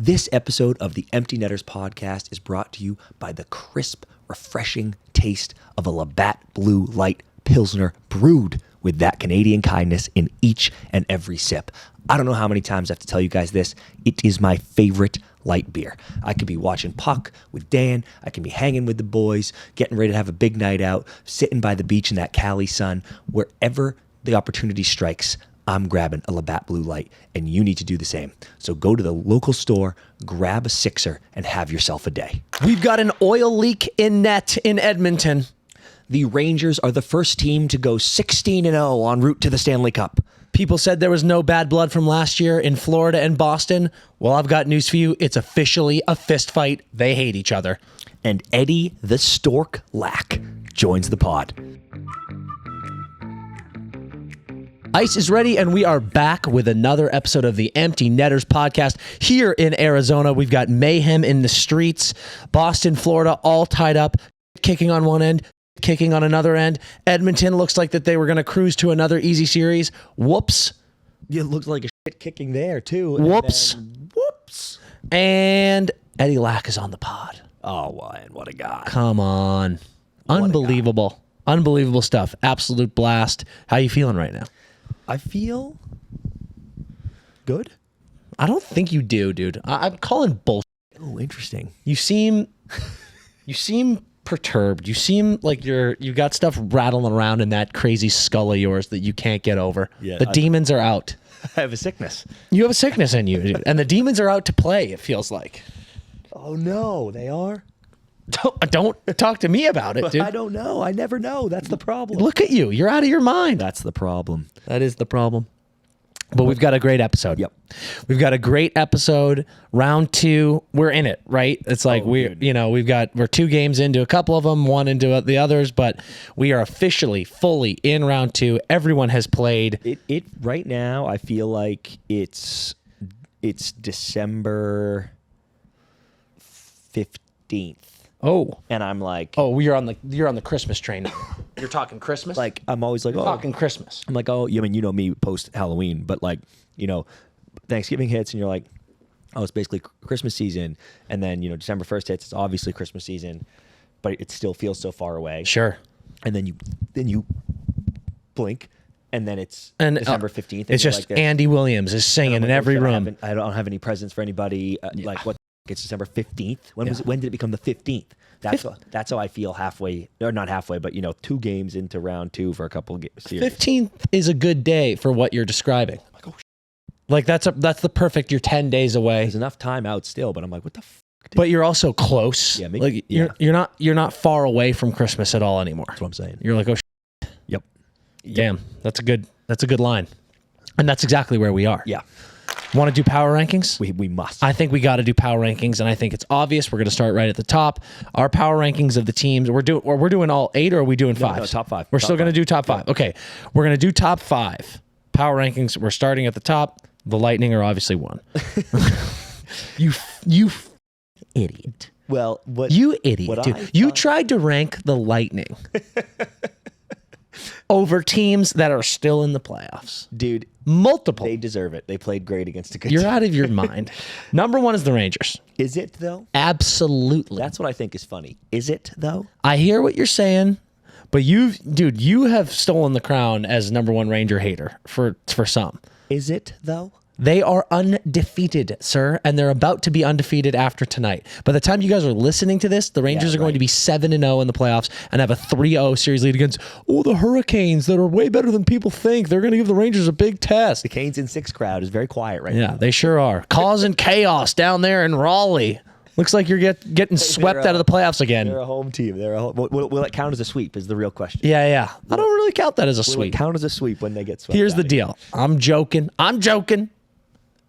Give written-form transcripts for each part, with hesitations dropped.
This episode of the Empty Netters podcast is brought to you by the crisp, refreshing taste of a LABATT Blue Light Pilsner brewed with that Canadian kindness in each and every sip. I don't know how many times I have to tell you guys this. It is my favorite light beer. I could be watching puck with Dan. I can be hanging with the boys, getting ready to have a big night out, sitting by the beach in that Cali sun. Wherever the opportunity strikes, I'm grabbing a LABATT Blue Light, and you need to do the same. So go to the local store, grab a sixer, and have yourself a day. We've got an oil leak in net in Edmonton. The Rangers are the first team to go 16-0 en route to the Stanley Cup. People said there was no bad blood from last year in Florida and Boston. Well, I've got news for you. It's officially a fist fight. They hate each other. And Eddie the Stork Lack joins the pod. Ice is ready, and we are back with another episode of the Empty Netters podcast here in Arizona. We've got mayhem in the streets. Boston, Florida, all tied up, kicking on one end, kicking on another end. Edmonton looks like that they were going to cruise to another easy series. Whoops. It looks like a shit kicking there, too. Whoops. Whoops. And Eddie Lack is on the pod. Oh, and what a guy. Come on. Unbelievable. Unbelievable stuff. Absolute blast. How you feeling right now? I feel good. I don't think you do, dude. I'm calling bullshit. Oh, interesting. You seem perturbed. You seem like you got stuff rattling around in that crazy skull of yours that you can't get over. Yeah, the demons are out. I have a sickness. You have a sickness in you, dude. And the demons are out to play, it feels like. Oh, no, they are? Don't talk to me about it, dude. I don't know. I never know. That's the problem. Look at you. You're out of your mind. That's the problem. That is the problem. But we've got a great episode. Yep. We've got a great episode. Round 2, we're in it, right? It's like we're 2 games into a couple of them, one into the others, but we are officially fully in round 2. Everyone has played. It right now, I feel like it's December 15th. Oh. And I'm like, you're on the Christmas train now. You're talking Christmas? Like, I'm always like, talking Christmas. I'm like, I mean, you know me post Halloween, but like, Thanksgiving hits and you're like, it's basically Christmas season. And then, December 1st hits, it's obviously Christmas season, but it still feels so far away. Sure. And then you blink and then it's December 15th. And it's just like Andy Williams is singing in every room. I don't have any presents for anybody. Like what? It's December 15th. When did it become the 15th? That's how I feel halfway, or not halfway, but 2 games into round 2 for a couple of series. 15th is a good day for what you're describing. Like that's the perfect. You're 10 days away. There's enough time out still, but I'm like, what the fuck? But you're also close. Yeah, you're not far away from Christmas at all anymore. That's what I'm saying. You're like, Yep. Damn, that's a good line, and that's exactly where we are. Yeah. Want to do power rankings? We must. I think we got to do power rankings, and I think it's obvious. We're going to start right at the top. Our power rankings of the teams. We're doing all 8, or are we doing 5? No, top 5. We're still going to do top 5. Yeah. Okay, we're going to do top 5 power rankings. We're starting at the top. The Lightning are obviously 1. You idiot. Well, you idiot, dude. You tried to rank the Lightning over teams that are still in the playoffs. Dude. Multiple. They deserve it. They played great against a good You're team. out of your mind. Number 1 is the Rangers. Is it, though? Absolutely. That's what I think is funny. Is it, though? I hear what you're saying, but you have stolen the crown as number 1 Ranger hater for some. Is it, though? They are undefeated, sir, and they're about to be undefeated after tonight. By the time you guys are listening to this, the Rangers are going to be 7-0 in the playoffs and have a 3-0 series lead against the Hurricanes that are way better than people think. They're going to give the Rangers a big test. The Canes in 6 crowd is very quiet right now. Yeah, they sure are. Causing chaos down there in Raleigh. Looks like you're getting swept out of the playoffs again. They're a home team. Will it count as a sweep is the real question. Yeah. I don't really count that as a sweep. Will it count as a sweep when they get swept? Here's the deal. I'm joking.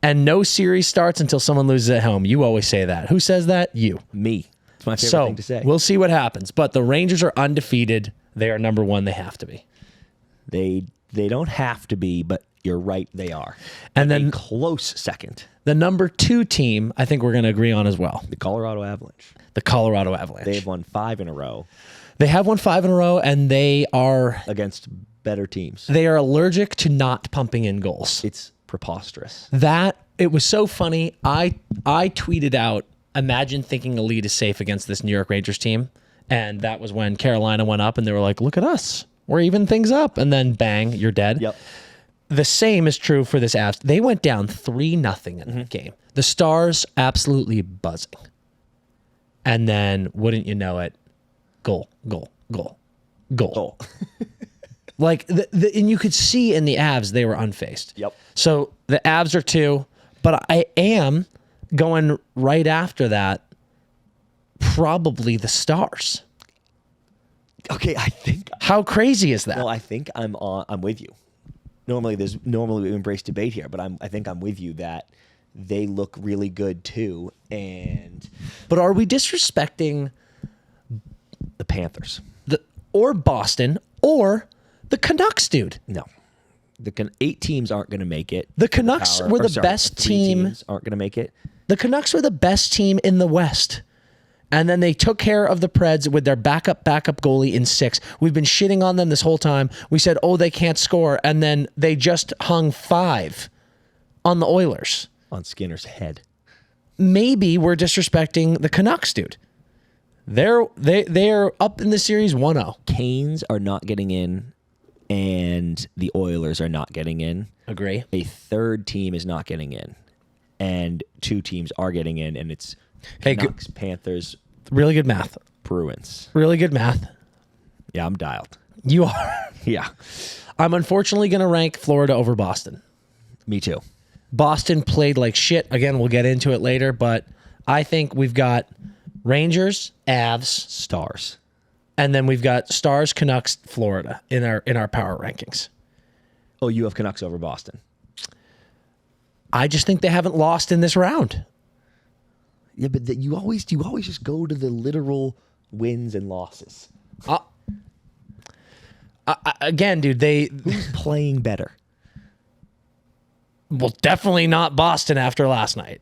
And no series starts until someone loses at home. You always say that. Who says that? You. Me. It's my favorite thing to say. We'll see what happens. But the Rangers are undefeated. They are number 1. They have to be. They don't have to be, but you're right, they are. And then a close second. The number 2 team, I think we're going to agree on as well. The Colorado Avalanche. They've won 5 in a row. They have won 5 in a row, and they are against better teams. They are allergic to not pumping in goals. It's preposterous. That it was so funny. I tweeted out, imagine thinking a lead is safe against this New York Rangers team. And that was when Carolina went up and they were like, look at us. We're even things up. And then bang, you're dead. Yep. The same is true for this Avs. They went down 3-0 in that game. The Stars absolutely buzzing. And then, wouldn't you know it, goal. Like, and you could see in the Avs, they were unfazed. Yep. So the Avs are 2, but I am going right after that, probably the Stars. Okay, I think. How crazy is that? Well, I think I'm with you. Normally we embrace debate here, but I think I'm with you that they look really good too. But are we disrespecting The Panthers. or Boston or the Canucks, dude? No. 8 teams aren't going to make it. The Canucks were the best 3 team. teams aren't going to make it. The Canucks were the best team in the West. And then they took care of the Preds with their backup goalie in 6. We've been shitting on them this whole time. We said, oh, they can't score. And then they just hung 5 on the Oilers. On Skinner's head. Maybe we're disrespecting the Canucks, dude. They're up in the series 1-0. Canes are not getting in, and the Oilers are not getting in. Agree. A third team is not getting in, and 2 teams are getting in, and it's Canucks, Panthers, Really good math. Bruins. Really good math. Yeah, I'm dialed. You are. Yeah. I'm unfortunately going to rank Florida over Boston. Me too. Boston played like shit. Again, we'll get into it later, but I think we've got Rangers, Avs, Stars. and then we've got Stars, Canucks, Florida in our power rankings. Oh, you have Canucks over Boston. I just think they haven't lost in this round. Yeah, but you always just go to the literal wins and losses. Again, dude, Who's playing better? well, definitely not Boston after last night.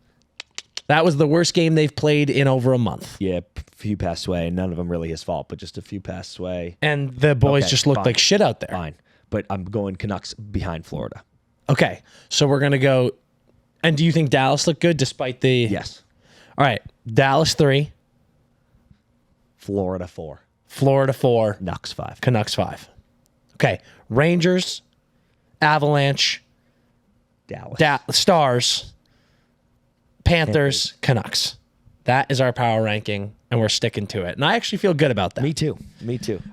That was the worst game they've played in over a month. Yeah, few passed away. None of them really his fault, but just a few passed away. And the boys Okay, just looked fine. like shit out there. Fine, but I'm going Canucks behind Florida. Okay, so we're going to go. And do you think Dallas looked good despite the... Yes. All right, Dallas 3, Florida 4, Florida 4, Nucks 5. Canucks 5. Okay, Rangers, Avalanche, Dallas. Stars, Panthers, Canucks. That is our power ranking, and we're sticking to it. And I actually feel good about that. Me too.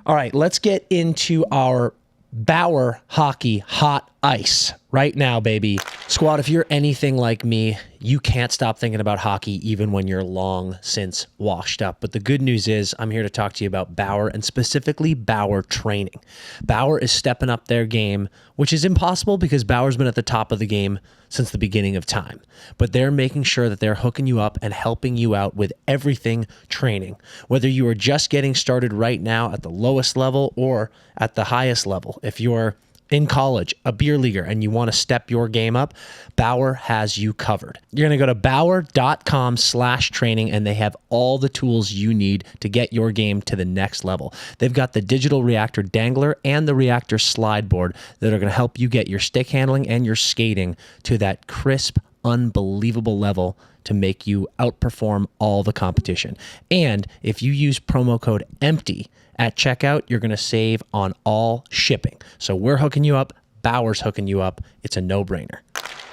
All right, let's get into our Bauer Hockey Hot Ice right now, baby. Squad, if you're anything like me, you can't stop thinking about hockey even when you're long since washed up. But the good news is I'm here to talk to you about Bauer and specifically Bauer training. Bauer is stepping up their game, which is impossible because Bauer's been at the top of the game since the beginning of time. But they're making sure that they're hooking you up and helping you out with everything training. Whether you are just getting started right now at the lowest level or at the highest level. If you're in college, a beer leaguer, and you want to step your game up, Bauer has you covered. You're going to go to bauer.com/training, and they have all the tools you need to get your game to the next level. They've got the digital reactor dangler and the reactor slide board that are going to help you get your stick handling and your skating to that crisp, unbelievable level to make you outperform all the competition. And if you use promo code EMPTY at checkout, you're going to save on all shipping. So we're hooking you up. Bauer's hooking you up. It's a no-brainer.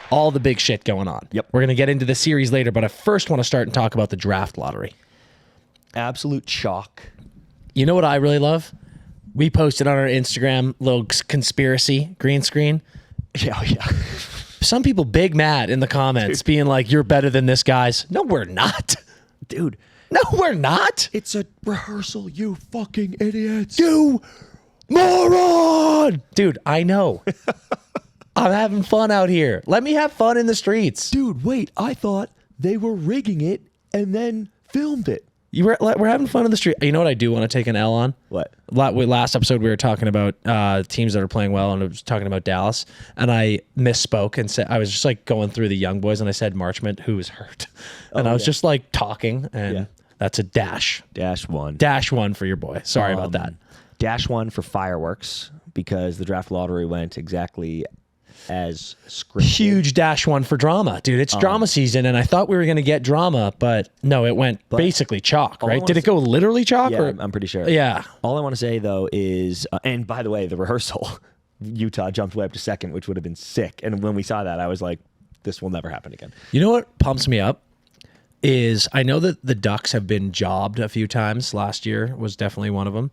All the big shit going on. Yep. We're going to get into the series later, but I first want to start and talk about the draft lottery. Absolute chalk. You know what I really love? We posted on our Instagram little conspiracy green screen. Yeah. Some people big mad in the comments being like, you're better than this, guys. No, we're not. Dude. No, we're not. It's a rehearsal, you fucking idiots. You moron. Dude, I know. I'm having fun out here. Let me have fun in the streets. Dude, wait. I thought they were rigging it and then filmed it. We're having fun in the street. You know what I do want to take an L on? What? Last episode we were talking about teams that are playing well, and I was talking about Dallas, and I misspoke and said I was just like going through the young boys, and I said Marchment, who was hurt, and I was just like talking, and that's a dash. -1 for your boy. Sorry about that. -1 for fireworks because the draft lottery went exactly as scripted. Huge -1 for drama, dude. It's drama season, and I thought we were going to get drama, but no, it went basically chalk, right? Did it go literally chalk? Yeah, or? I'm pretty sure. Yeah. All I want to say, though, is, and by the way, the rehearsal, Utah jumped way up to second, which would have been sick. And when we saw that, I was like, this will never happen again. You know what pumps me up is I know that the Ducks have been jobbed a few times. Last year was definitely one of them.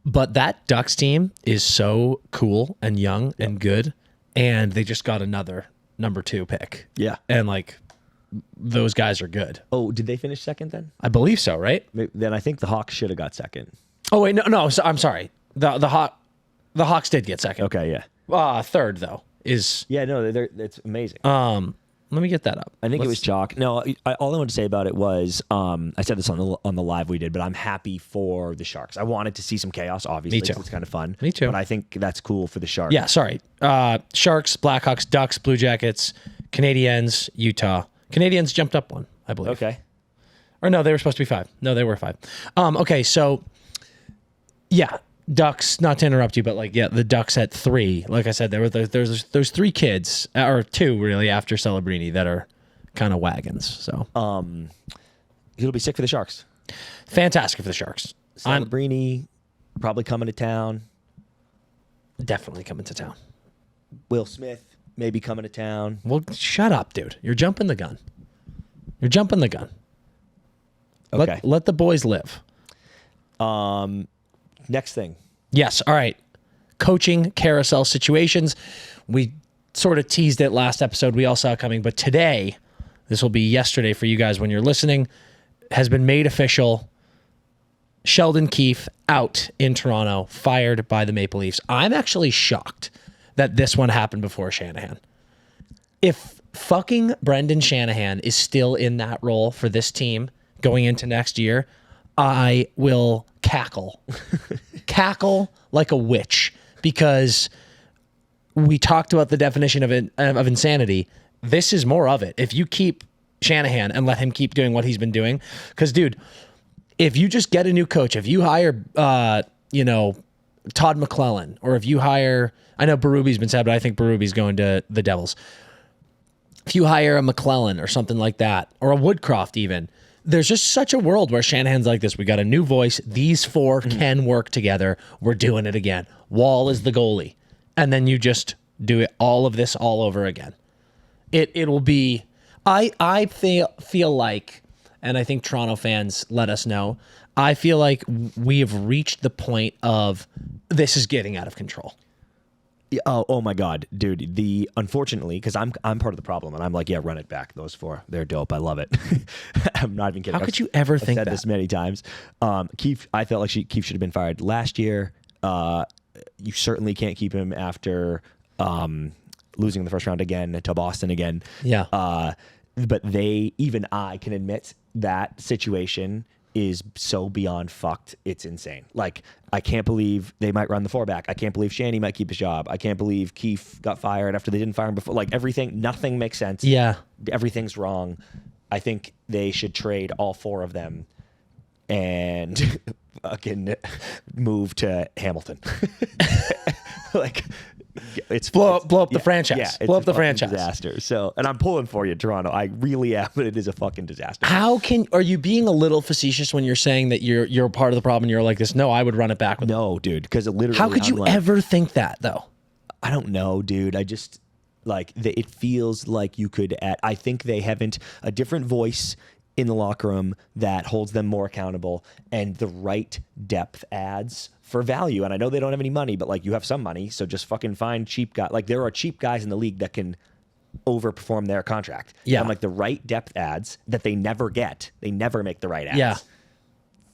But that Ducks team is so cool and young and good, and they just got another number 2 pick. Yeah. And like those guys are good. Oh, did they finish second then? I believe so, right? Then I think the Hawks should have got second. Oh wait, no, so, I'm sorry. The Hawks did get second. Okay, yeah. Third though is It's amazing. let me get that up. I think it was chalk. No, all I wanted to say about it was, I said this on the live we did, but I'm happy for the Sharks. I wanted to see some chaos, obviously. Me too. 'Cause it's kind of fun. Me too. But I think that's cool for the Sharks. Yeah, sorry. Sharks, Blackhawks, Ducks, Blue Jackets, Canadiens, Utah. Canadiens jumped up one, I believe. Okay. Or no, they were supposed to be 5. No, they were 5. Okay, so yeah, Ducks, not to interrupt you, but like, yeah, the Ducks at 3. Like I said, there's 3 kids, or 2 really, after Celebrini that are kind of wagons. So It'll be sick for the Sharks. fantastic for the Sharks. Celebrini probably coming to town. I'm definitely coming to town. Will Smith maybe coming to town. Well, shut up, dude. You're jumping the gun. Okay. Let the boys live. Next thing. Yes. All right. Coaching carousel situations. We sort of teased it last episode. We all saw it coming. But today, this will be yesterday for you guys when you're listening, has been made official. Sheldon Keefe out in Toronto, fired by the Maple Leafs. I'm actually shocked that this one happened before Shanahan. If fucking Brendan Shanahan is still in that role for this team going into next year, I will cackle. Cackle like a witch, because we talked about the definition of insanity. This is more of it. If you keep Shanahan and let him keep doing what he's been doing, because, dude, if you just get a new coach, if you hire, Todd McClellan, or if you hire, I know Berube's been said, but I think Berube's going to the Devils. If you hire a McClellan or something like that, or a Woodcroft even, there's just such a world where Shanahan's like this. We got a new voice. These 4 can work together. We're doing it again. Wall is the goalie. And then you just do it, all of this all over again. It'll be, I feel like, and I think Toronto fans let us know, I feel like we have reached the point of this is getting out of control. Oh my God, dude. Unfortunately, because I'm part of the problem, and I'm like, yeah, run it back. Those 4, they're dope. I love it. I'm not even kidding. How could you ever think that? I've said this many times. Keefe, I felt like Keefe should have been fired last year. You certainly can't keep him after losing in the first round again to Boston again. Yeah. But I can admit that situation is so beyond fucked. It's insane. Like, I can't believe they might run the 4-back. I can't believe Shanny might keep his job. I can't believe Keefe got fired after they didn't fire him before. Like, nothing makes sense. Yeah. Everything's wrong. I think they should trade all 4 of them and fucking move to Hamilton. Like, it's blow up the franchise. Yeah, blow up the franchise. Disaster. So, and I'm pulling for you, Toronto. I really am, but it is a fucking disaster. Are you being a little facetious when you're saying that you're part of the problem and you're like this? No, I would run it back with No, dude, because it literally. How could you ever think that though? I don't know, dude. I just like it feels like you could I think they haven't a different voice in the locker room that holds them more accountable, and the right depth adds for value. And I know they don't have any money, but like, you have some money, so just fucking find cheap guys. Like, there are cheap guys in the league that can overperform their contract. Yeah. And like, the right depth adds that they never get. They never make the right ads. Yeah.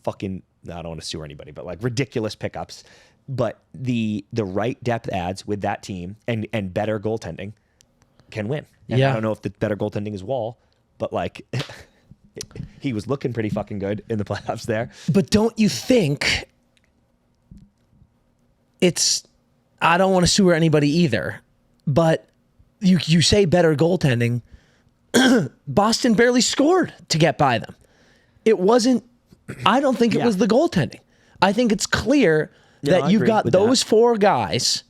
Fucking, I don't want to sue anybody, but like, ridiculous pickups. But the right depth adds with that team and better goaltending can win. And Yeah. I don't know if the better goaltending is Wall, but like, he was looking pretty fucking good in the playoffs there. But don't you think I don't want to sue anybody either, but you say better goaltending. Boston barely scored to get by them. It wasn't, I don't think it was the goaltending. I think it's clear that you've got those 4 guys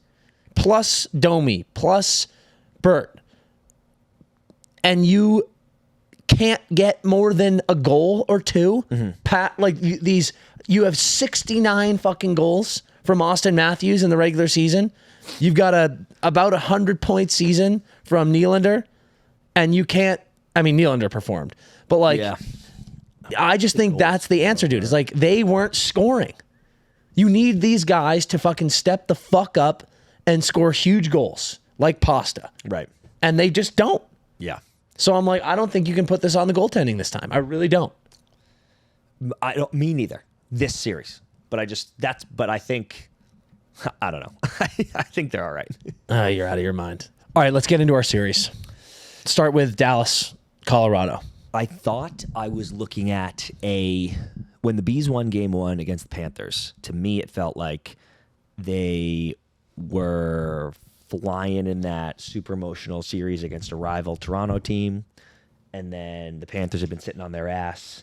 plus Domi, plus Burt, and you can't get more than a goal or two. Pat, like you have 69 fucking goals from Austin Matthews in the regular season. You've got about 100-point season from Nylander, and you can't. I mean, Nylander performed, but like, I just think that's the answer, dude. It's like they weren't scoring. You need these guys to fucking step the fuck up and score huge goals like Pasta, Right. and they just don't. Yeah. So I'm like, I don't think you can put this on the goaltending this time. I really don't. Me neither. This series, but I think, I don't know. I think they're all right. You're out of your mind. All right, let's get into our series. Start with Dallas, Colorado. I thought I was looking at when the Bees won game 1 against the Panthers, to me it felt like they were flying in that super emotional series against a rival Toronto team, and then the Panthers had been sitting on their ass,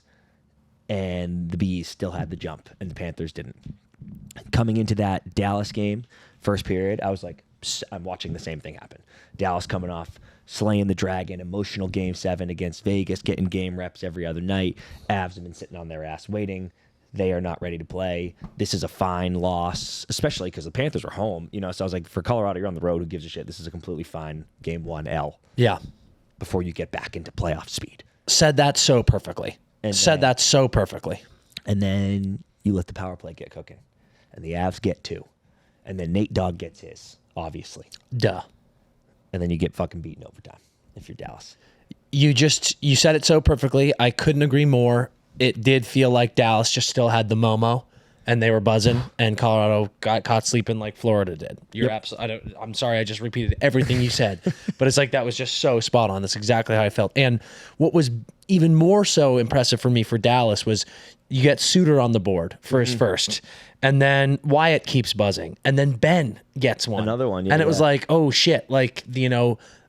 and the Bees still had the jump, and the Panthers didn't. Coming into that Dallas game, first period, I was like, I'm watching the same thing happen. Dallas coming off slaying the Dragon, emotional game 7 against Vegas, getting game reps every other night. Avs have been sitting on their ass waiting. They are not ready to play. This is a fine loss, especially because the Panthers were home. So I was like, for Colorado, you're on the road. Who gives a shit? This is a completely fine game 1 L. Yeah. Before you get back into playoff speed. Said that so perfectly. And then you let the power play get cooking. And the Avs get 2. And then Nate Dogg gets his, obviously. Duh. And then you get fucking beaten overtime if you're Dallas. You said it so perfectly. I couldn't agree more. It did feel like Dallas just still had the Momo, and they were buzzing, and Colorado got caught sleeping like Florida did. I'm sorry, I just repeated everything you said, but it's like that was just so spot on. That's exactly how I felt. And what was even more so impressive for me for Dallas was you get Suter on the board for his first, and then Wyatt keeps buzzing, and then Ben gets one. Another one, and it was like, oh shit, like,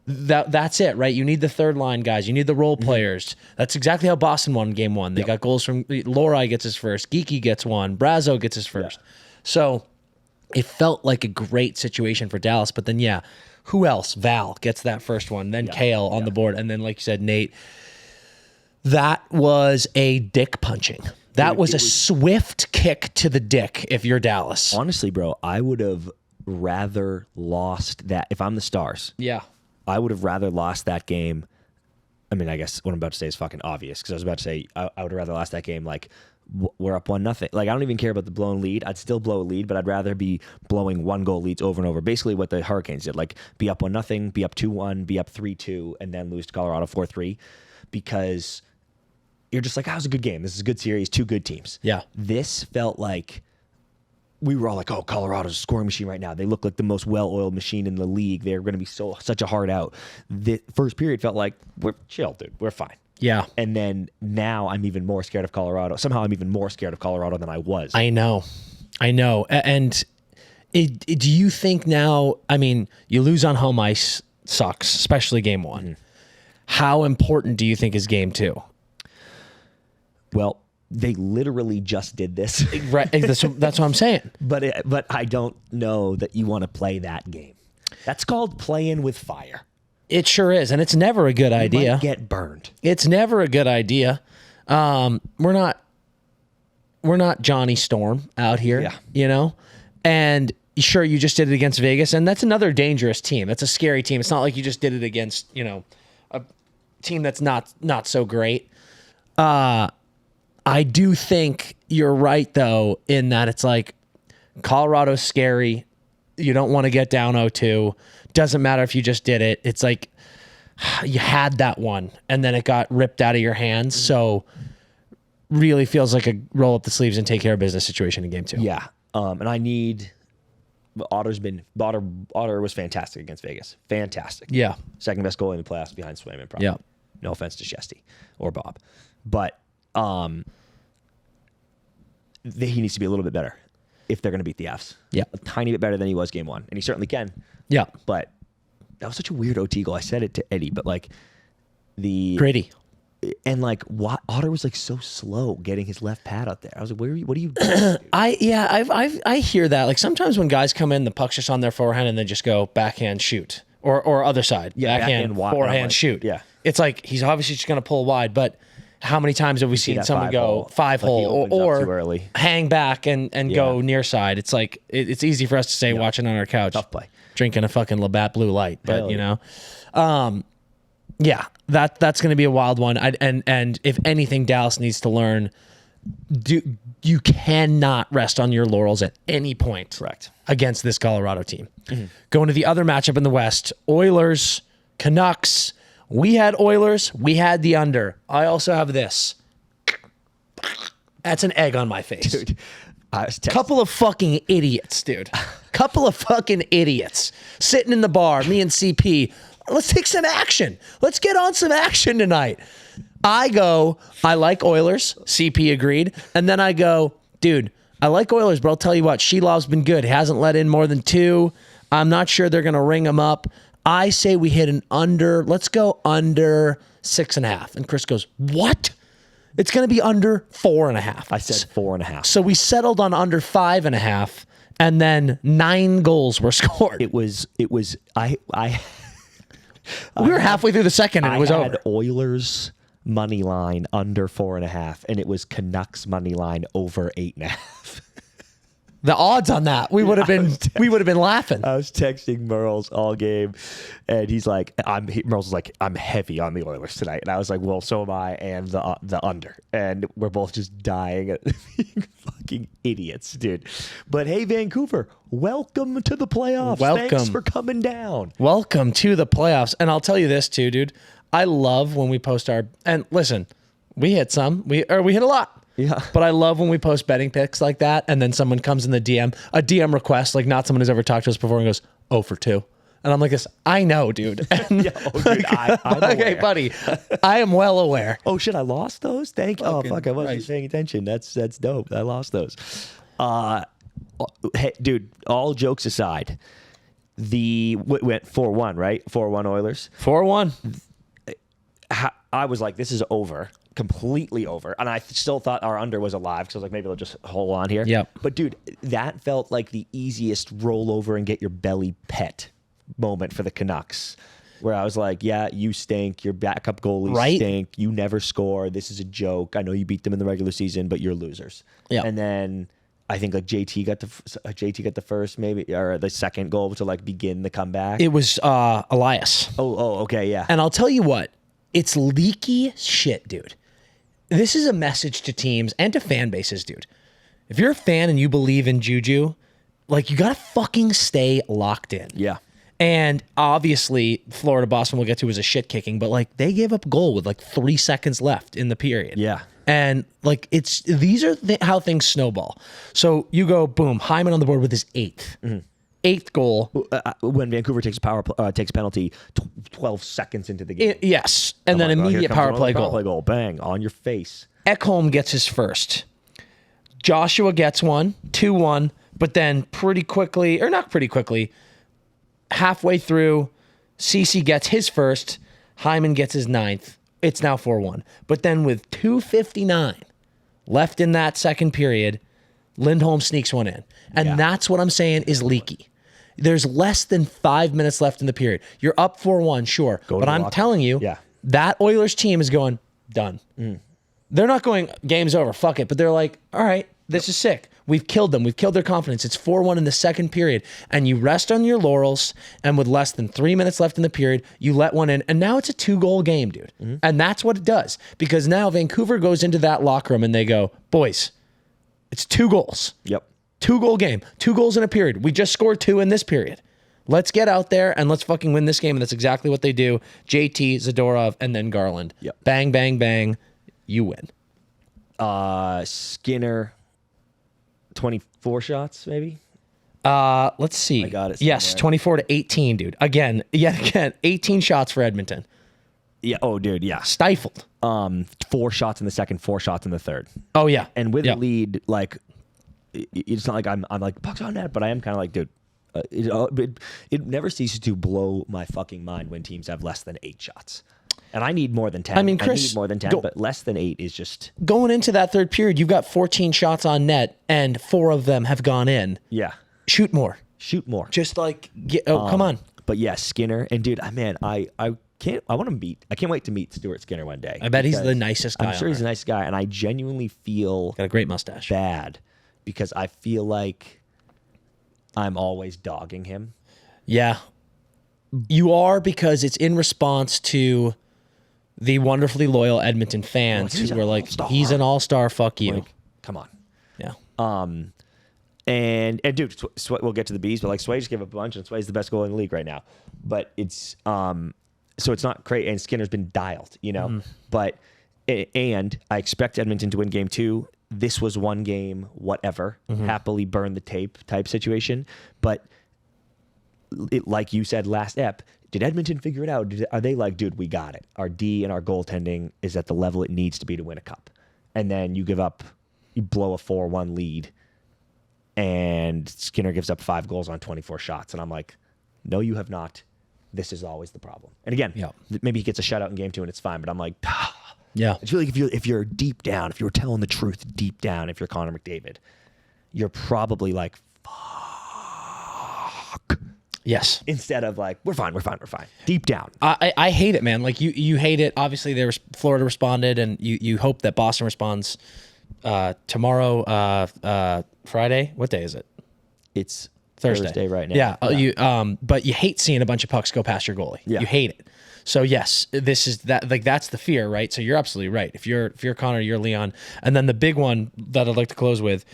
that's it, right? You need the third line guys. You need the role players. That's exactly how Boston won game 1. They got goals from Lohrei gets his first. Geeky gets one. Brazo gets his first. Yeah. So it felt like a great situation for Dallas. But then, who else? Val gets that first one. Then Kale on the board. And then, like you said, Nate, that was a dick punching. That was a swift kick to the dick if you're Dallas. Honestly, bro, I would have rather lost that. If I'm the Stars. Yeah. I would have rather lost that game. I mean, I guess what I'm about to say is fucking obvious because I was about to say I would have rather lost that game like we're up 1-0. Like, I don't even care about the blown lead. I'd still blow a lead, but I'd rather be blowing 1-goal leads over and over. Basically what the Hurricanes did, like be up 1-0, be up 2-1, be up 3-2, and then lose to Colorado 4-3 because you're just like, that was a good game. This is a good series, 2 good teams. Yeah. This felt like we were all like, oh, Colorado's a scoring machine right now. They look like the most well-oiled machine in the league. They're going to be such a hard out. The first period felt like, we're chill, dude. We're fine. Yeah. And then now I'm even more scared of Colorado. Somehow I'm even more scared of Colorado than I was. I know. And do you think now, I mean, you lose on home ice sucks, especially game 1. Mm-hmm. How important do you think is game 2? Well, they literally just did this. Right. That's what I'm saying. But I don't know that you want to play that game. That's called playing with fire. It sure is. And it's never a good idea. You might get burned. It's never a good idea. We're not Johnny Storm out here, And sure, you just did it against Vegas, and that's another dangerous team. That's a scary team. It's not like you just did it against, a team that's not so great. I do think you're right, though, in that it's like Colorado's scary. You don't want to get down 0-2. Doesn't matter if you just did it. It's like you had that one, and then it got ripped out of your hands. So really feels like a roll up the sleeves and take care of business situation in game 2. Yeah. And I need... Otter was fantastic against Vegas. Fantastic. Yeah. Second best goalie in the playoffs behind Swayman, probably. Yeah. No offense to Shesty or Bob. But he needs to be a little bit better if they're going to beat the Fs. Yeah. A tiny bit better than he was game 1. And he certainly can. Yeah. But that was such a weird OT goal. I said it to Eddie, but like gritty. and like Otter was like so slow getting his left pad out there. I was like, what are you doing? Dude? I hear that. Like sometimes when guys come in, the puck's just on their forehand and they just go backhand shoot or other side, backhand forehand shoot. Yeah, it's like he's obviously just going to pull wide, but. How many times have we seen someone go 5-hole or hang back and go near side? It's like it's easy for us to say watching on our couch, tough play, drinking a fucking LABATT Blue Light, but you know, that's going to be a wild one. And if anything, Dallas needs to learn. You cannot rest on your laurels at any point, correct, against this Colorado team. Going to the other matchup in the West, Oilers, Canucks. We had Oilers. We had the under. I also have this. That's an egg on my face. Dude, couple of fucking idiots, dude. Couple of fucking idiots. Sitting in the bar, me and CP. Let's take some action. Let's get on some action tonight. I like Oilers. CP agreed. And then I go, dude, I like Oilers, but I'll tell you what, Shelov's been good. He hasn't let in more than 2. I'm not sure they're going to ring him up. I say we hit an under. Let's go under 6.5. And Chris goes, what? It's going to be under 4.5. I said 4.5. So we settled on under 5.5, and then 9 goals were scored. It was. We were halfway through the second, and it was over. I had Oilers money line under 4.5, and it was Canucks money line over 8.5. The odds on that, we would have been laughing. I was texting Merles all game, and he's like, Merles was like, I'm heavy on the Oilers tonight, and I was like, well, so am I, and the under, and we're both just dying at being fucking idiots, dude. But hey, Vancouver, welcome to the playoffs. Welcome. Thanks for coming down. Welcome to the playoffs, and I'll tell you this too, dude. I love when we post and listen, we hit some, we hit a lot. Yeah. But I love when we post betting picks like that, and then someone comes in the DM, a DM request, like not someone who's ever talked to us before, and goes, 0 for 2. And I'm like, this, I know, dude. Dude, I'm okay, buddy, I am well aware. Oh, shit, I lost those? Thank you. Oh, fuck, I wasn't paying attention. That's dope. I lost those. Hey, dude, all jokes aside, went 4-1, right? 4-1 Oilers? 4-1. I was like, this is over. Completely over, and I still thought our under was alive because I was like, maybe they'll just hold on here. Yep. But dude, that felt like the easiest rollover and get your belly pet moment for the Canucks, where I was like, yeah, you stink. Your backup goalies stink. You never score. This is a joke. I know you beat them in the regular season, but you're losers. Yeah. And then I think like JT got the first maybe or the second goal to like begin the comeback. It was Elias. Oh, okay, yeah. And I'll tell you what, it's leaky shit, dude. This is a message to teams and to fan bases, dude. If you're a fan and you believe in Juju, like you gotta fucking stay locked in. Yeah. And obviously, Florida Boston we'll get to was a shit kicking, but like they gave up a goal with like 3 seconds left in the period. Yeah. And like these are how things snowball. So you go boom, Hyman on the board with his 8th. Mm-hmm. 8th goal. When Vancouver takes penalty 12 seconds into the game. Yes. And then immediate power play goal. Bang, on your face. Ekholm gets his first. Joshua gets one, 2-1, but then pretty quickly, or not pretty quickly, halfway through, Cece gets his first, Hyman gets his 9th. It's now 4-1. But then with 2:59 left in that second period, Lindholm sneaks one in. And that's what I'm saying is leaky. There's less than 5 minutes left in the period. You're up 4-1, sure. But I'm telling you, that Oilers team is going, done. They're not going, game's over, fuck it. But they're like, all right, this is sick. We've killed them. We've killed their confidence. It's 4-1 in the second period. And you rest on your laurels, and with less than 3 minutes left in the period, you let one in. And now it's a 2-goal game, dude. And that's what it does. Because now Vancouver goes into that locker room, and they go, boys, it's 2 goals. Yep. 2-goal game. 2 goals in a period. We just scored 2 in this period. Let's get out there and let's fucking win this game. And that's exactly what they do. JT, Zadorov, and then Garland. Yep. Bang, bang, bang. You win. Skinner, 24 shots, maybe? Let's see. I got it. Yes, 24-18, dude. Yet again, 18 shots for Edmonton. Yeah. Oh, dude. Yeah. Stifled. 4 shots in the second, 4 shots in the third. Oh, yeah. And with the lead, like, it's not like I'm like, puck's on net, but I am kind of like, dude, it never ceases to blow my fucking mind when teams have less than 8 shots. And I need more than 10. I mean, Chris, I need more than 10, but less than 8 is just... Going into that third period, you've got 14 shots on net, and 4 of them have gone in. Yeah. Shoot more. Shoot more. Just like, come on. But yeah, Skinner. And dude, man, I can't wait to meet Stuart Skinner one day. I bet he's the nicest guy. I'm sure he's a nice guy, and I genuinely feel... Got a great mustache. Bad, because I feel like I'm always dogging him. Yeah. You are, because it's in response to the wonderfully loyal Edmonton fans who were like, he's an all-star, fuck you. Like, come on. Yeah. And dude, we'll get to the Bees, but like Sway just gave up a bunch, and Sway's the best goalie in the league right now. But it's so it's not great, and Skinner's been dialed, you know. But and I expect Edmonton to win game 2. This was one game, whatever, happily burn the tape type situation. But like you said last ep, did Edmonton figure it out? Are they like, dude, we got it. Our D and our goaltending is at the level it needs to be to win a cup. And then you blow a 4-1 lead, and Skinner gives up 5 goals on 24 shots. And I'm like, no, you have not. This is always the problem. And again, maybe he gets a shutout in game 2 and it's fine. But I'm like, yeah. I feel like if you're deep down, if you were telling the truth deep down, if you're Connor McDavid, you're probably like, fuck. Yes. Instead of like, we're fine. Deep down. I hate it, man. Like you hate it. Obviously, Florida responded, and you hope that Boston responds tomorrow, Friday. What day is it? It's Thursday right now. Yeah. But you hate seeing a bunch of pucks go past your goalie. Yeah. You hate it. So yes, this is that. Like that's the fear, right? So you're absolutely right. If you're Connor, you're Leon. And then the big one that I'd like to close with,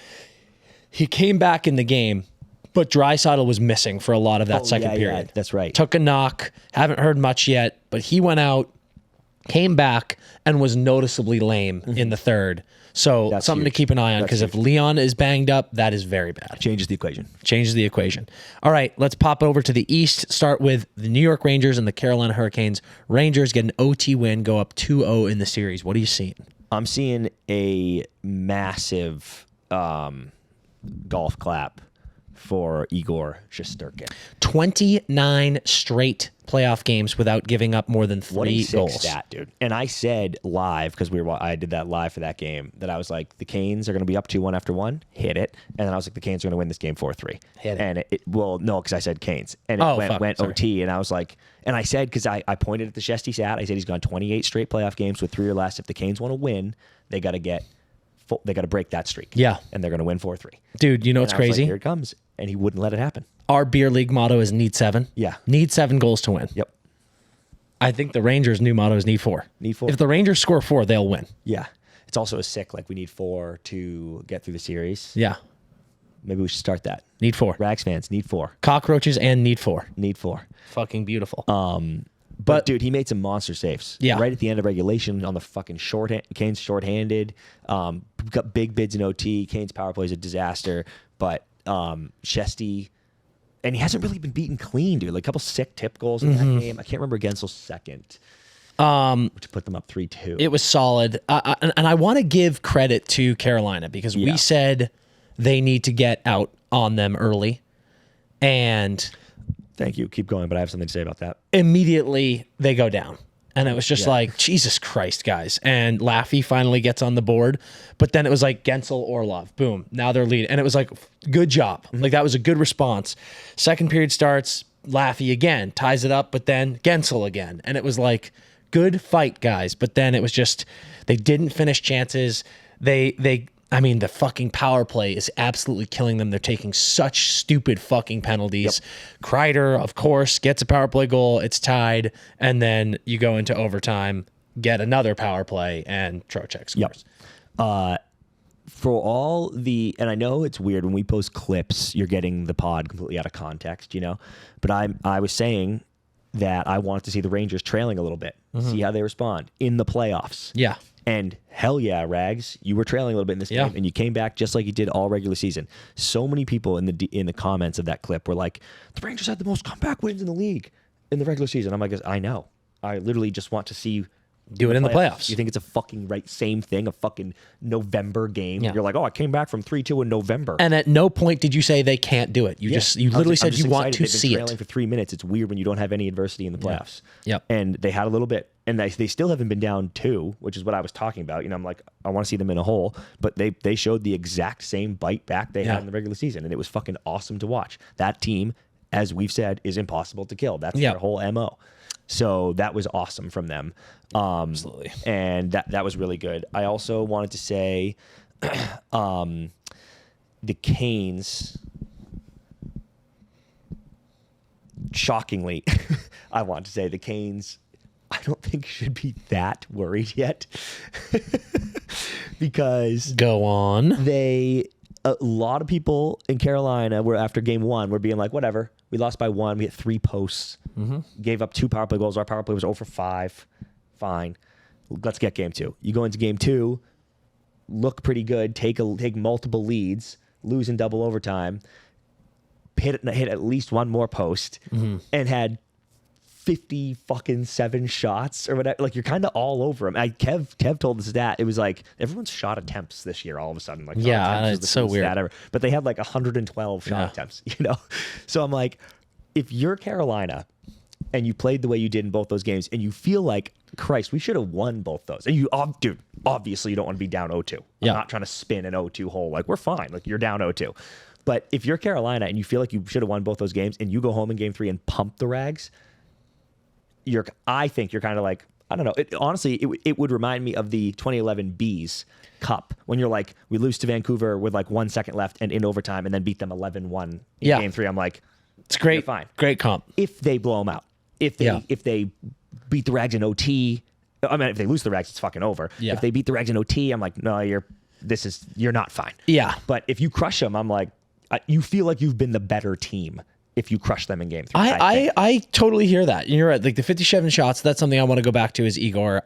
he came back in the game, but Draisaitl was missing for a lot of that second period. Yeah, that's right. Took a knock. Haven't heard much yet, but he went out, came back, and was noticeably lame in the third. So That's something huge. to keep an eye on, because if Leon is banged up, that is very bad. Changes the equation. Changes the equation. All right, let's pop over to the East. Start with the New York Rangers and the Carolina Hurricanes. Rangers get an OT win, go up 2-0 in the series. What are you seeing? I'm seeing a massive golf clap for Igor Shesterkin. 29 straight playoff games without giving up more than 3 goals. Stat, dude. And I said live, because I did that live for that game, that I was like, the Canes are going to be up 2-1 after 1. Hit it. And then I was like, the Canes are going to win this game 4-3. Hit it. And no, because I said Canes. And it went OT. And I was like, and I said, because I pointed at the Shesty stat, I said he's gone 28 straight playoff games with 3 or less. If the Canes want to win, they got to break that streak. Yeah. And they're going to win 4-3. Dude, you know what's crazy? Like, here it comes. And he wouldn't let it happen. Our beer league motto is need 7. Yeah. Need 7 goals to win. Yep. I think the Rangers' new motto is need 4. Need 4. If the Rangers score 4, they'll win. Yeah. It's also a sick, like we need 4 to get through the series. Yeah. Maybe we should start that. Need 4. Rags fans, need 4. Cockroaches and need 4. Need 4. Fucking beautiful. But dude, he made some monster saves. Yeah. Right at the end of regulation on the fucking Canes shorthanded. Got big bids in OT. Canes power play is a disaster. But Shesty, and he hasn't really been beaten clean, dude. Like a couple sick tip goals in that game. I can't remember Gensel's second. To put them up 3-2. It was solid. And I want to give credit to Carolina, because we said they need to get out on them early. And thank you. Keep going, but I have something to say about that. Immediately they go down. And it was just like, Jesus Christ, guys. And Laffy finally gets on the board. But then it was like Gensel, Orlov. Boom. Now they're leading. And it was like, good job. Like, that was a good response. Second period starts. Laffy again ties it up, but then Gensel again. And it was like, good fight, guys. But then it was just, they didn't finish chances. I mean, the fucking power play is absolutely killing them. They're taking such stupid fucking penalties. Yep. Kreider, of course, gets a power play goal. It's tied. And then you go into overtime, get another power play, and Trocheck scores. Yep. For all the, and I know it's weird when we post clips, you're getting the pod completely out of context, you know? But I was saying that I wanted to see the Rangers trailing a little bit, see how they respond in the playoffs. Yeah. And hell yeah, Rags, you were trailing a little bit in this game, and you came back just like you did all regular season. So many people in the comments of that clip were like, the Rangers had the most comeback wins in the league in the regular season. I'm like, I know. I literally just want to see Do it in the playoffs. You think it's a fucking same thing, a fucking November game. Yeah. You're like, oh, I came back from 3-2 in November. And at no point did you say they can't do it. You literally said you want to see it. They've been trailing for 3 minutes. It's weird when you don't have any adversity in the playoffs. Yep. And they had a little bit. And they still haven't been down 2, which is what I was talking about. I'm like, I want to see them in a hole. But they showed the exact same bite back they had in the regular season. And it was fucking awesome to watch. That team, as we've said, is impossible to kill. That's their whole MO. So that was awesome from them. Absolutely. And that was really good. I also wanted to say the Canes, shockingly, I want to say the Canes, I don't think should be that worried yet. Because go on. A lot of people in Carolina were, after game 1, were being like, whatever, we lost by 1. We hit 3 posts, gave up 2 power play goals. Our power play was 0 for 5. Fine. Let's get game 2. You go into game 2, look pretty good, take multiple leads, lose in double overtime, hit at least 1 more post, and had 50 fucking 7 shots or whatever. Like, you're kind of all over him. Kev told the stat. It was like everyone's shot attempts this year all of a sudden. Like, it's so weird. Ever. But they had like 112 shot attempts, So I'm like, if you're Carolina and you played the way you did in both those games and you feel like, Christ, we should have won both those. And dude, obviously you don't want to be down 0-2. I'm not trying to spin an 0-2 hole. Like, we're fine. Like, you're down 0-2. But if you're Carolina and you feel like you should have won both those games and you go home in game 3 and pump the Rags, I think you're kind of like, I don't know. Honestly, it would remind me of the 2011 Bees Cup when you're like, we lose to Vancouver with like 1 second left and in overtime and then beat them 11-1 in game 3. I'm like, it's great. Fine. Great comp. If they blow them out, if they beat the Rags in OT, I mean, if they lose the Rags, it's fucking over. Yeah. If they beat the Rags in OT, I'm like, no, you're not fine. Yeah. But if you crush them, I'm like, you feel like you've been the better team if you crush them in game 3. I totally hear that. You're right. Like the 57 shots, that's something I want to go back to is Igor.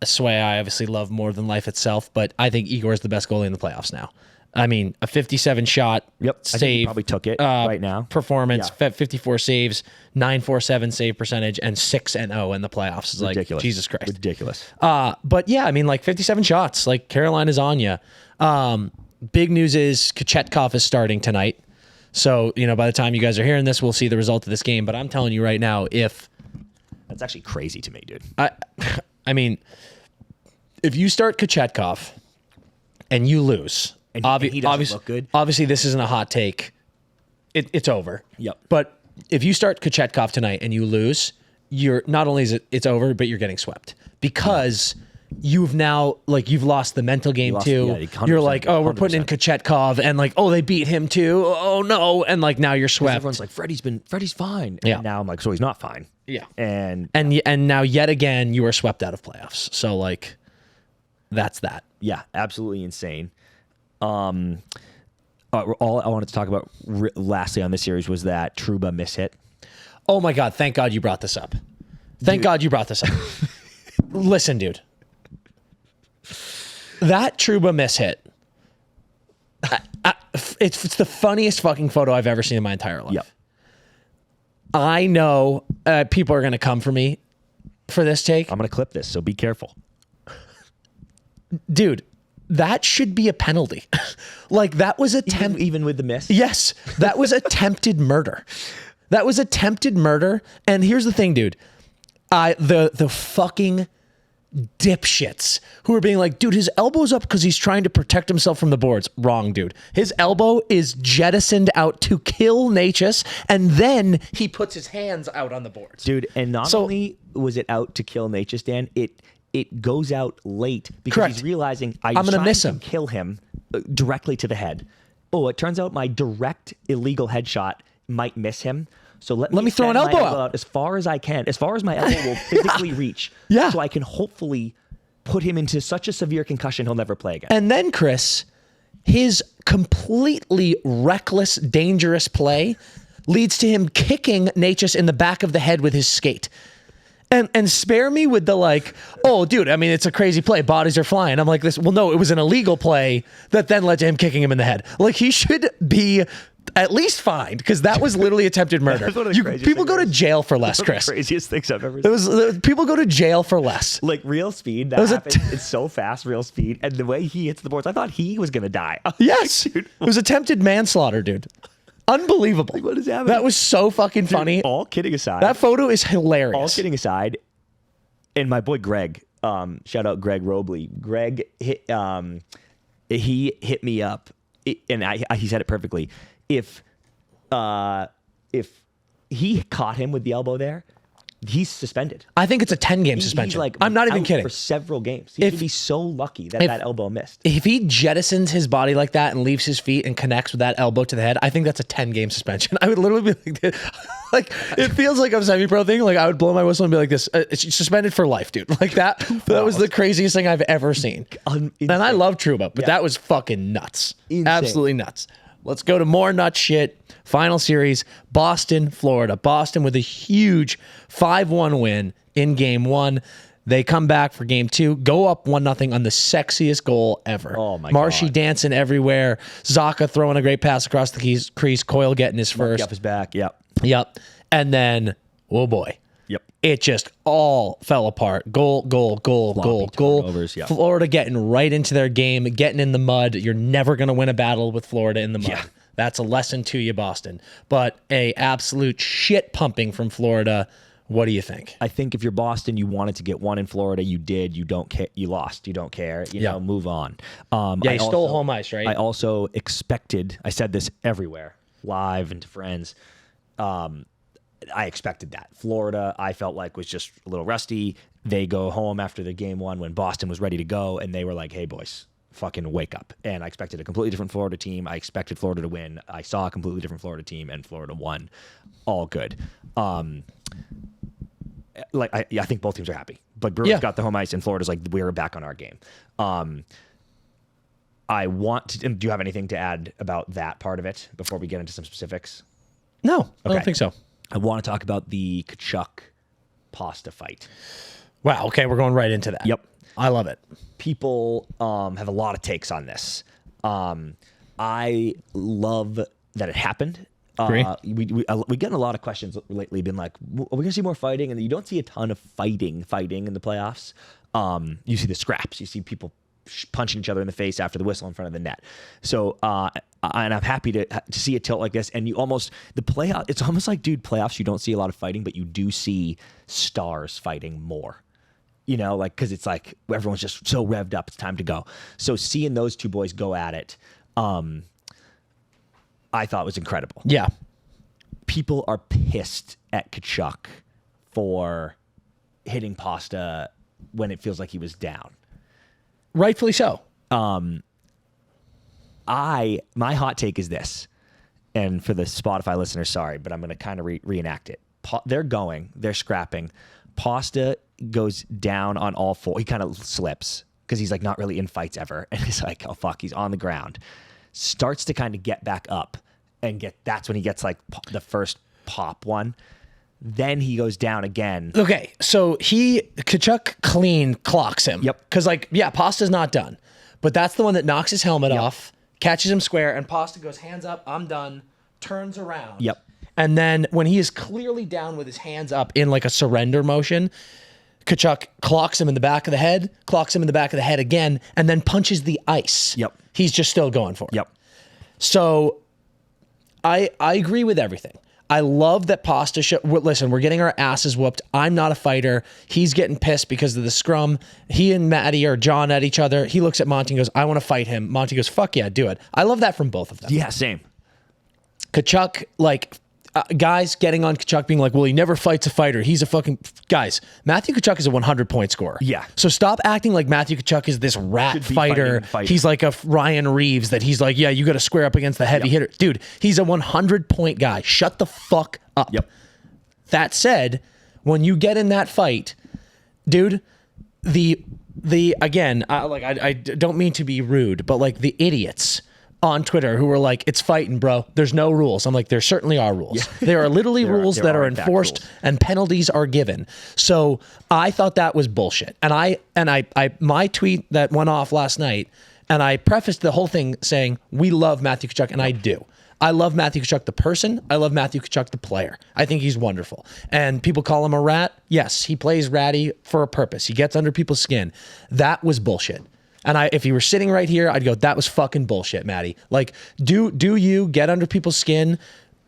Sway, I obviously love more than life itself, but I think Igor is the best goalie in the playoffs now. I mean, a 57 shot save. I think he probably took it right now. Performance, 54 saves, 947 save percentage, and 6-0 in the playoffs. It's ridiculous. Like, Jesus Christ. Ridiculous. But yeah, I mean, like 57 shots, like Carolina's on you. Big news is Tkachuk is starting tonight. So, by the time you guys are hearing this, we'll see the result of this game. But I'm telling you right now, that's actually crazy to me, dude. I mean, if you start Tkachuk and you lose, and he doesn't look good. Obviously, this isn't a hot take. It's over. Yep. But if you start Tkachuk tonight and you lose, you're not only is it's over, but you're getting swept because you've now you've lost the mental game too. You're like, oh, we're putting in Tkachuk and like, oh, they beat him too. Oh no, and like now you're swept. Everyone's like, Freddie's fine. Yeah. And now I'm like, so he's not fine. Yeah. And now yet again you are swept out of playoffs. So like, that's that. Yeah, absolutely insane. All I wanted to talk about lastly on this series was that Trouba mishit. Oh my God! Thank God you brought this up. Thank God you brought this up. Listen, dude. That Trouba mishit. It's the funniest fucking photo I've ever seen in my entire life. Yep. I know people are going to come for me for this take. I'm going to clip this, so be careful. Dude, that should be a penalty. Like, that was even with the miss? Yes, that was attempted murder. That was attempted murder. And here's the thing, dude. The fucking dipshits who are being like, dude, his elbow's up because he's trying to protect himself from the boards. Wrong, dude. His elbow is jettisoned out to kill Natchez, and then he puts his hands out on the boards. Dude, and not only was it out to kill Natchez, Dan, it goes out late because Correct. He's realizing I'm going to miss him. Kill him directly to the head. Oh, it turns out my direct illegal headshot might miss him. So let me throw an elbow out as far as I can, as far as my elbow will physically reach. Yeah. So I can hopefully put him into such a severe concussion he'll never play again. And then, Chris, his completely reckless, dangerous play leads to him kicking Natchez in the back of the head with his skate. And spare me with the like, oh, dude, I mean, it's a crazy play. Bodies are flying. I'm like this. Well, no, it was an illegal play that then led to him kicking him in the head. Like, he should be at least fined, because that was literally attempted murder. One of the craziest People go to things. jail for less, One of the Chris. craziest things I've ever seen. People go to jail for less. Like real speed, that happened. It's so fast, real speed, and the way he hits the boards, I thought he was gonna die. Yes, Dude, it was attempted manslaughter, dude. Unbelievable. what is happening? That was so fucking funny. All kidding aside, That photo is hilarious. all kidding aside, and my boy Greg, shout out Greg Robley. Greg hit, he hit me up, and he said it perfectly. If he caught him with the elbow there, he's suspended. I think it's a 10-game suspension. He's like, I'm not even out kidding. For several games, he should be so lucky that that elbow missed. If he jettisons his body like that and leaves his feet and connects with that elbow to the head, I think that's a 10-game suspension. I would literally be like, like it feels like a semi-pro thing. Like I would blow my whistle and be like this, it's suspended for life, dude. Like that. That was the craziest thing I've ever seen. And I love Trouba, but that was fucking nuts. Insane. Absolutely nuts. Let's go to more nut shit. Final series, Boston, Florida. Boston with a huge 5-1 win in game 1. They come back for game 2, go up 1-0 on the sexiest goal ever. Oh my Marshy God. dancing everywhere. Zaka throwing a great pass across the crease. Coyle getting his first. Up his back. Yep. Yep. And then, oh boy. Yep. It just all fell apart. Goal. turnovers, yeah. Florida getting right into their game, getting in the mud. You're never going to win a battle with Florida in the mud. Yeah. That's a lesson to you, Boston. But a absolute shit pumping from Florida. What do you think? I think if you're Boston, you wanted to get one in Florida. You did. You don't care. You lost. You don't care. You know, move on. You stole home ice, right? I also expected. I said this everywhere, live and to friends. I expected that. Florida, I felt like was just a little rusty. They go home after the game 1 when Boston was ready to go, and they were like, "Hey, boys, fucking wake up." And I expected a completely different Florida team. I expected Florida to win. I saw a completely different Florida team, and Florida won. All good. I think both teams are happy. But Bruins got the home ice, and Florida's like, we're back on our game. I want to. Do you have anything to add about that part of it before we get into some specifics? No, I don't think so. I want to talk about the Tkachuk Pasta fight. Wow. Okay, we're going right into that. Yep. I love it. People have a lot of takes on this. I love that it happened. Agree. We get a lot of questions lately, been like, are we going to see more fighting? And you don't see a ton of fighting in the playoffs. You see the scraps. You see people punching each other in the face after the whistle in front of the net. So, and I'm happy to see a tilt like this. And you almost, it's almost like, dude, playoffs, you don't see a lot of fighting, but you do see stars fighting more. You know, like, because it's like everyone's just so revved up. It's time to go. So seeing those two boys go at it, I thought was incredible. Yeah. People are pissed at Tkachuk for hitting Pasta when it feels like he was down. Rightfully so. My hot take is this, and for the Spotify listeners, sorry, but I'm going to kind of reenact it. They're scrapping. Pasta goes down on all four. He kind of slips because he's like not really in fights ever. And he's like, oh fuck, he's on the ground. Starts to kind of get back up and that's when he gets like the first pop one. Then he goes down again. Okay, so Tkachuk clean clocks him. Yep. Because Pasta's not done. But that's the one that knocks his helmet off, catches him square, and Pasta goes, hands up, I'm done, turns around. Yep. And then when he is clearly down with his hands up in like a surrender motion, Tkachuk clocks him in the back of the head, clocks him in the back of the head again, and then punches the ice. Yep. He's just still going for it. Yep. So I agree with everything. I love that Pasta listen, we're getting our asses whooped. I'm not a fighter. He's getting pissed because of the scrum. He and Matty are jawing at each other. He looks at Monty and goes, I want to fight him. Monty goes, fuck yeah, do it. I love that from both of them. Yeah, same. Tkachuk, guys getting on Tkachuk being like, well, he never fights a fighter. He's a fucking... Guys, Matthew Tkachuk is a 100-point scorer. Yeah. So stop acting like Matthew Tkachuk is this rat fighter. He's like a Ryan Reeves that he's like, yeah, you got to square up against the heavy hitter. Dude, he's a 100-point guy. Shut the fuck up. Yep. That said, when you get in that fight, dude, again, I don't mean to be rude, but like the idiots on Twitter who were like, it's fighting, bro. There's no rules. I'm like, there certainly are rules. Yeah. There are literally rules that are enforced and penalties are given. So I thought that was bullshit. And my tweet that went off last night, And I prefaced the whole thing saying, we love Matthew Tkachuk, and I do. I love Matthew Tkachuk the person. I love Matthew Tkachuk the player. I think he's wonderful. And people call him a rat. Yes, he plays ratty for a purpose. He gets under people's skin. That was bullshit. And if you were sitting right here, I'd go, that was fucking bullshit, Matty. Like, do you get under people's skin,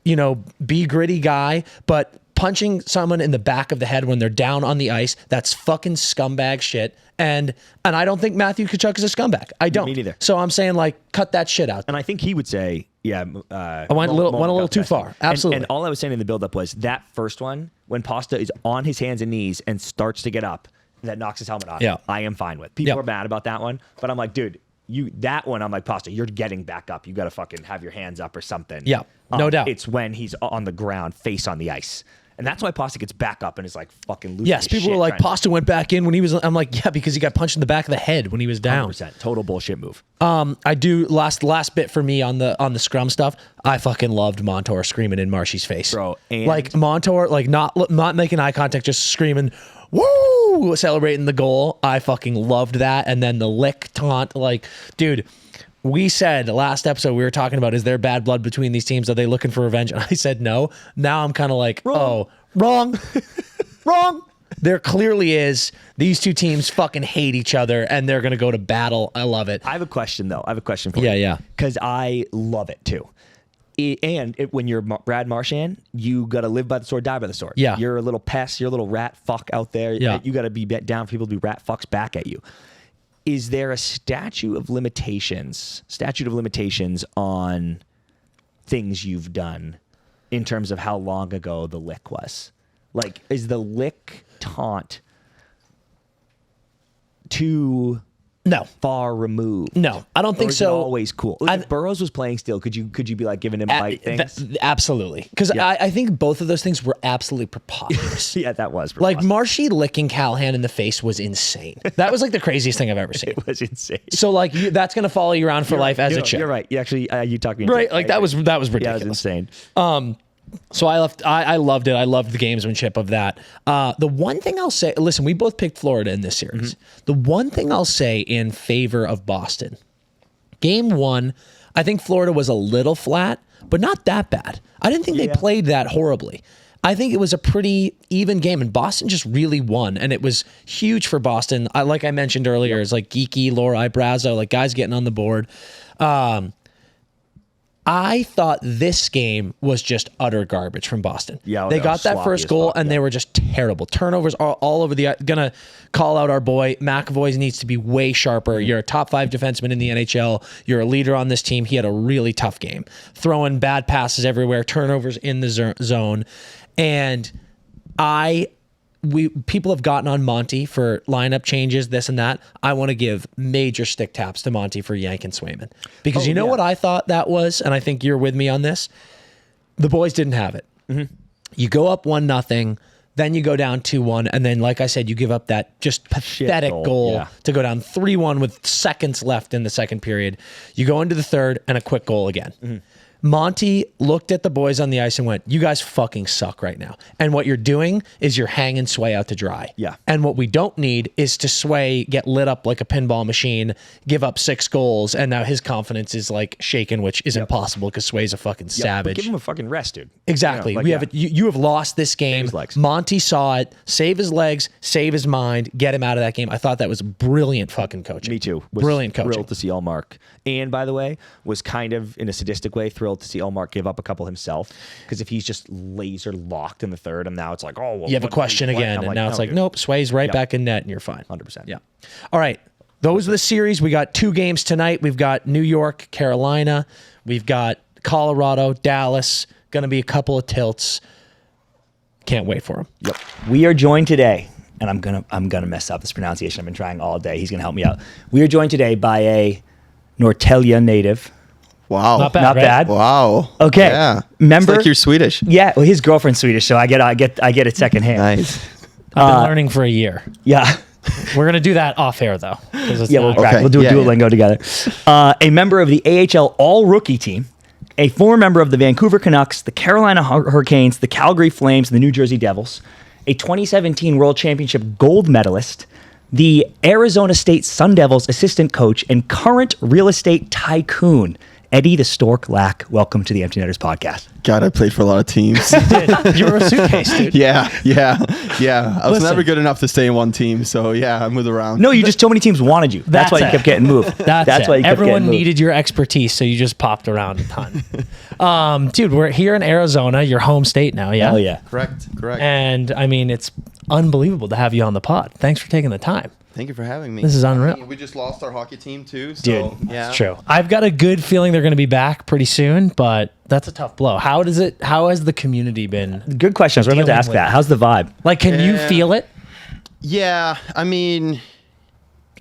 be gritty guy, but punching someone in the back of the head when they're down on the ice, that's fucking scumbag shit. And I don't think Matthew Tkachuk is a scumbag. I don't. Me neither. So I'm saying, like, cut that shit out. And I think he would say, I went a little too far. Absolutely. And all I was saying in the build-up was that first one, when Pasta is on his hands and knees and starts to get up, that knocks his helmet off. Yeah. I am fine with. People are mad about that one, but I'm like, dude, that one, I'm like, Pasta, you're getting back up. You got to fucking have your hands up or something. Yeah, no doubt. It's when he's on the ground, face on the ice. And that's why Pasta gets back up and is like fucking losing Yes, people were like, Pasta went back in when he was. I'm like, yeah, because he got punched in the back of the head when he was down. 100%. Total bullshit move. I do last bit for me on the scrum stuff. I fucking loved Montour screaming in Marshy's face, bro. And like Montour, like not making eye contact, just screaming, woo, celebrating the goal. I fucking loved that. And then the lick taunt, like, dude. We said last episode we were talking about, is there bad blood between these teams? Are they looking for revenge? And I said no. Now I'm kind of like, wrong. Wrong. There clearly is. These two teams fucking hate each other, and they're going to go to battle. I love it. I have a question, though. I have a question for you. Yeah. Because I love it, too. When you're Brad Marchand, you got to live by the sword, die by the sword. Yeah. You're a little pest. You're a little rat fuck out there. Yeah. You got to be down for people to be rat fucks back at you. Is there a statute of limitations on things you've done in terms of how long ago the lick was? Like, is the lick taunt too far removed? No, I don't think so. Always cool. Like, if Burroughs was playing still, could you be like giving him bite things? Absolutely, because I think both of those things were absolutely preposterous. Yeah, that was preposterous. Like Marshy licking Callahan in the face was insane. That was like the craziest thing I've ever seen. It was insane. So like that's gonna follow you around for life as it should. You're right. You actually you talked me into right. it. Like that was ridiculous. Yeah, it was insane. So I loved it. I loved the gamesmanship of that. The one thing I'll say, listen, we both picked Florida in this series. Mm-hmm. The one thing I'll say in favor of Boston, game one, I think Florida was a little flat, but not that bad. I didn't think they played that horribly. I think it was a pretty even game, and Boston just really won, and it was huge for Boston. Like I mentioned earlier, it's like Geeky, Lohrei, Brazo, like guys getting on the board. I thought this game was just utter garbage from Boston. Yeah, they got that first goal, and they were just terrible. Turnovers all over the. Gonna call out our boy McAvoy needs to be way sharper. You're a top 5 defenseman in the NHL. You're a leader on this team. He had a really tough game, throwing bad passes everywhere, turnovers in the zone, and people have gotten on Monty for lineup changes, this and that. I want to give major stick taps to Monty for yanking Swayman. Because what I thought that was, and I think you're with me on this, the boys didn't have it. Mm-hmm. You go up 1-0, then you go down 2-1, and then, like I said, you give up that just pathetic goal to go down 3-1 with seconds left in the second period. You go into the third, and a quick goal again. Mm-hmm. Monty looked at the boys on the ice and went, you guys fucking suck right now. And what you're doing is you're hanging Sway out to dry. Yeah. And what we don't need is to Sway get lit up like a pinball machine, give up 6 goals, and now his confidence is like shaken, which isn't possible because Sway's a fucking savage. Give him a fucking rest, dude. Exactly. You have lost this game. Monty saw it. Save his legs, save his mind, get him out of that game. I thought that was brilliant fucking coaching. Me too. Brilliant coaching. Thrilled to see Allmark. And by the way, was kind of in a sadistic way thrilled to see Allmark give up a couple himself, because if he's just laser locked in the third, and now it's like, oh, well, you have a question again, and now it's like, nope, Sway's right back in net, and you're fine. 100%. Yeah. All right. Those are the series. We got 2 games tonight. We've got New York, Carolina. We've got Colorado, Dallas. Going to be a couple of tilts. Can't wait for them. Yep. We are joined today, and I'm gonna mess up this pronunciation. I've been trying all day. He's gonna help me out. We are joined today by a Norrtälje native. Wow. Not bad. Not bad. Wow. Okay. Yeah. Member. It's like you're Swedish. Yeah. Well, his girlfriend's Swedish, so I get it secondhand. Nice. I've been learning for a year. Yeah. We're going to do that off air, though. We'll crack. We'll do a Duolingo together. A member of the AHL All-Rookie team, a former member of the Vancouver Canucks, the Carolina Hurricanes, the Calgary Flames, and the New Jersey Devils, a 2017 World Championship gold medalist, the Arizona State Sun Devils assistant coach and current real estate tycoon, Eddie the Stork Lack. Welcome to the Empty Netters podcast. God, I played for a lot of teams. You were a suitcase, dude. Yeah. I was never good enough to stay in one team, so I moved around. No, you just so many teams wanted you. That's why you kept getting moved. That's why you kept Everyone getting moved. needed your expertise, so you just popped around a ton. Dude, we're here in Arizona, your home state now, yeah? Oh, yeah. Correct. And, I mean, it's unbelievable to have you on the pod. Thanks for taking the time. Thank you for having me. This is unreal. I mean, we just lost our hockey team too, so Dude, yeah. it's true. I've got a good feeling they're going to be back pretty soon, but that's a tough blow. How has the community been? Good question. I was about to ask that. How's the vibe? Like, can you feel it? Yeah, I mean,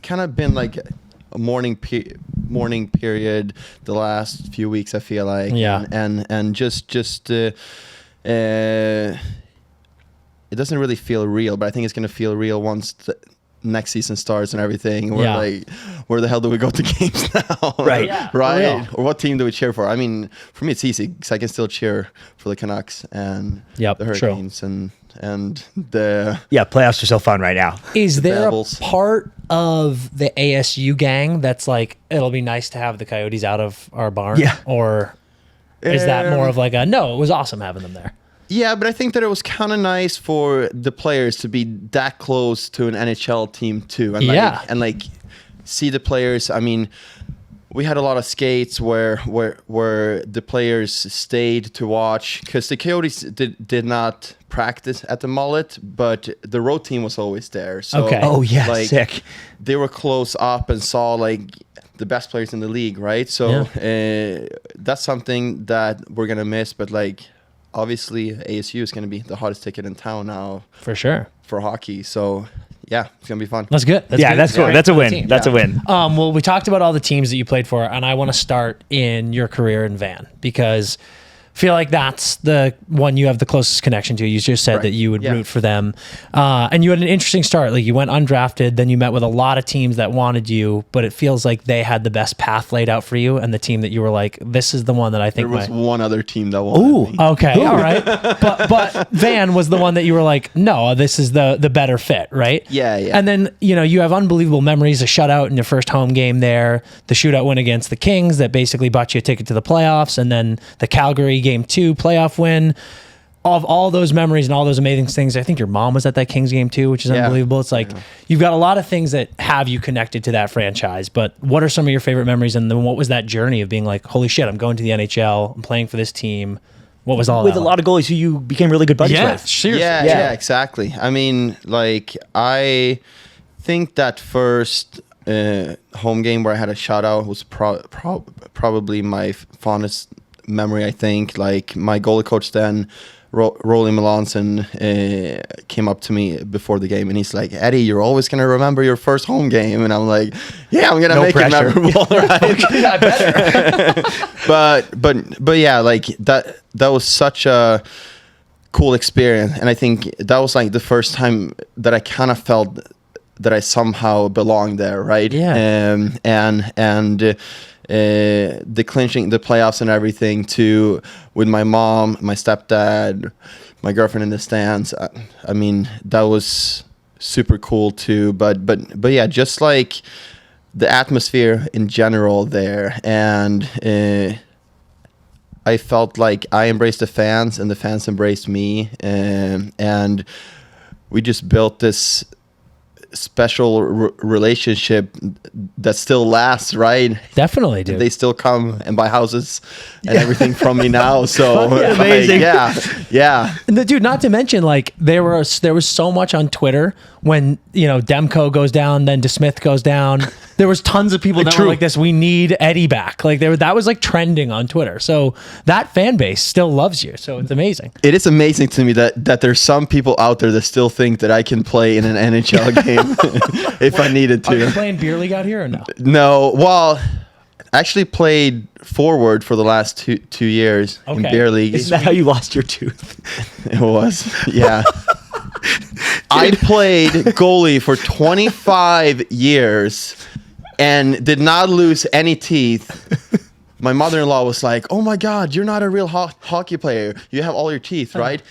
kind of been like a mourning period the last few weeks, I feel like. Yeah. And just it doesn't really feel real, but I think it's going to feel real once the next season starts and everything. And we're like, where the hell do we go to games now? Right. Yeah, Right. Or what team do we cheer for? I mean, for me, it's easy because I can still cheer for the Canucks and the Hurricanes and the... Yeah, playoffs are so fun right now. Is there Devils. a part of the ASU gang that's like, it'll be nice to have the Coyotes out of our barn? Yeah. Or is that more of like a, no, it was awesome having them there? Yeah, but I think that it was kind of nice for the players to be that close to an NHL team too, and see the players. I mean, we had a lot of skates where the players stayed to watch because the Coyotes did not practice at the Mullet, but the road team was always there. So, Okay. Oh, yeah, sick. They were close up and saw the best players in the league, right? So that's something that we're gonna miss, but obviously ASU is going to be the hottest ticket in town now For sure. for hockey. So yeah, it's going to be fun. That's good. That's cool. Great That's a for the win. team. That's a win. Well, we talked about all the teams that you played for, and I want to start in your career in Van because I feel like that's the one you have the closest connection to. You just said that you would root for them. And you had an interesting start. Like you went undrafted, then you met with a lot of teams that wanted you, but it feels like they had the best path laid out for you and the team that you were like, this is the one that I think There was one other team that wanted me. Okay, all right. But Van was the one that you were like, no, this is the better fit, right? Yeah. And then, you have unbelievable memories, a shutout in your first home game there, the shootout win against the Kings that basically bought you a ticket to the playoffs, and then the Calgary Game 2 playoff win. Of all those memories and all those amazing things, I think your mom was at that Kings game too, which is unbelievable. It's like you've got a lot of things that have you connected to that franchise, but what are some of your favorite memories, and then what was that journey of being like, holy shit, I'm going to the NHL, I'm playing for this team? What was all with that a lot of goalies who you became really good buddies with? seriously. Yeah, exactly. I mean, I think that first home game where I had a shutout was probably my fondest memory. I think my goalie coach then, Rolly Melanson, came up to me before the game and he's like, Eddie, you're always gonna remember your first home game. And I'm like, yeah, I'm gonna make pressure. it memorable, right? I better. but yeah, that was such a cool experience, and I think that was the first time that I kind of felt that I somehow belonged there, right? Yeah. And the clinching the playoffs and everything too, with my mom, my stepdad, my girlfriend in the stands. I mean, that was super cool too. But yeah, just the atmosphere in general there, and I felt like I embraced the fans and the fans embraced me, and we just built this special relationship that still lasts, right? Definitely, dude. They still come and buy houses and everything from me now. So amazing. Yeah. And dude, not to mention, there was so much on Twitter when Demko goes down, then DeSmith goes down. There was tons of people that were like this. We need Eddie back. That was trending on Twitter. So that fan base still loves you. So it's amazing. It is amazing to me that there's some people out there that still think that I can play in an NHL game if I needed to. Are you playing beer league out here or no? No. Well, I actually played forward for the last two years in beer league. Isn't that how you lost your tooth? It was, yeah. I played goalie for 25 years and did not lose any teeth. My mother-in-law was like, oh my God, you're not a real hockey player. You have all your teeth, right?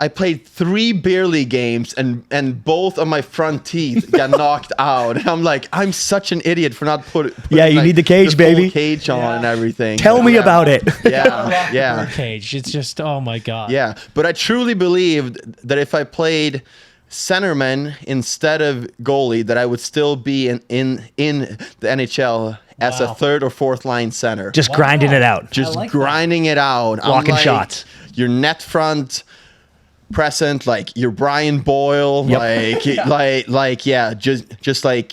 I played 3 beer league games and both of my front teeth got knocked out. And I'm like, I'm such an idiot for not putting Yeah, you like, need the cage, full baby. cage on and everything. Tell me about it. Yeah. Cage. It's just, oh my God. Yeah, but I truly believed that if I played centerman instead of goalie, that I would still be in the NHL as a 3rd or 4th line center. Just grinding it out. Just like grinding it out. Blocking shots. Your net front present, like your Brian Boyle, just like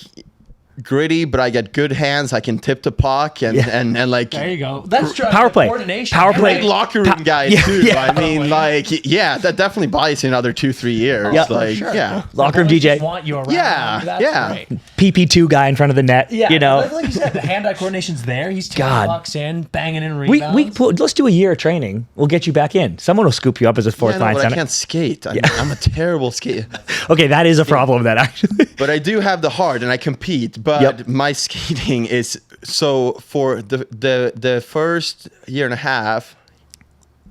gritty, but I got good hands. I can tip the puck and like There you go. That's true. Power play. Coordination. Power play. great locker room guys too. I mean, that definitely buys you another 2-3 years. Yeah. Like, Locker room Boys DJ. just want you around. Yeah, That's yeah. great. PP2 guy in front of the net. Yeah, You know. like you said, the hand-eye coordination's there. He's taking God. pucks in, banging in We rebounds. let's do a year of training. We'll get you back in. Someone will scoop you up as a 4th line but I center. can't skate. I'm a terrible skater. Okay, that is a problem then actually. But I do have the heart and I compete. But my skating is so for the first year and a half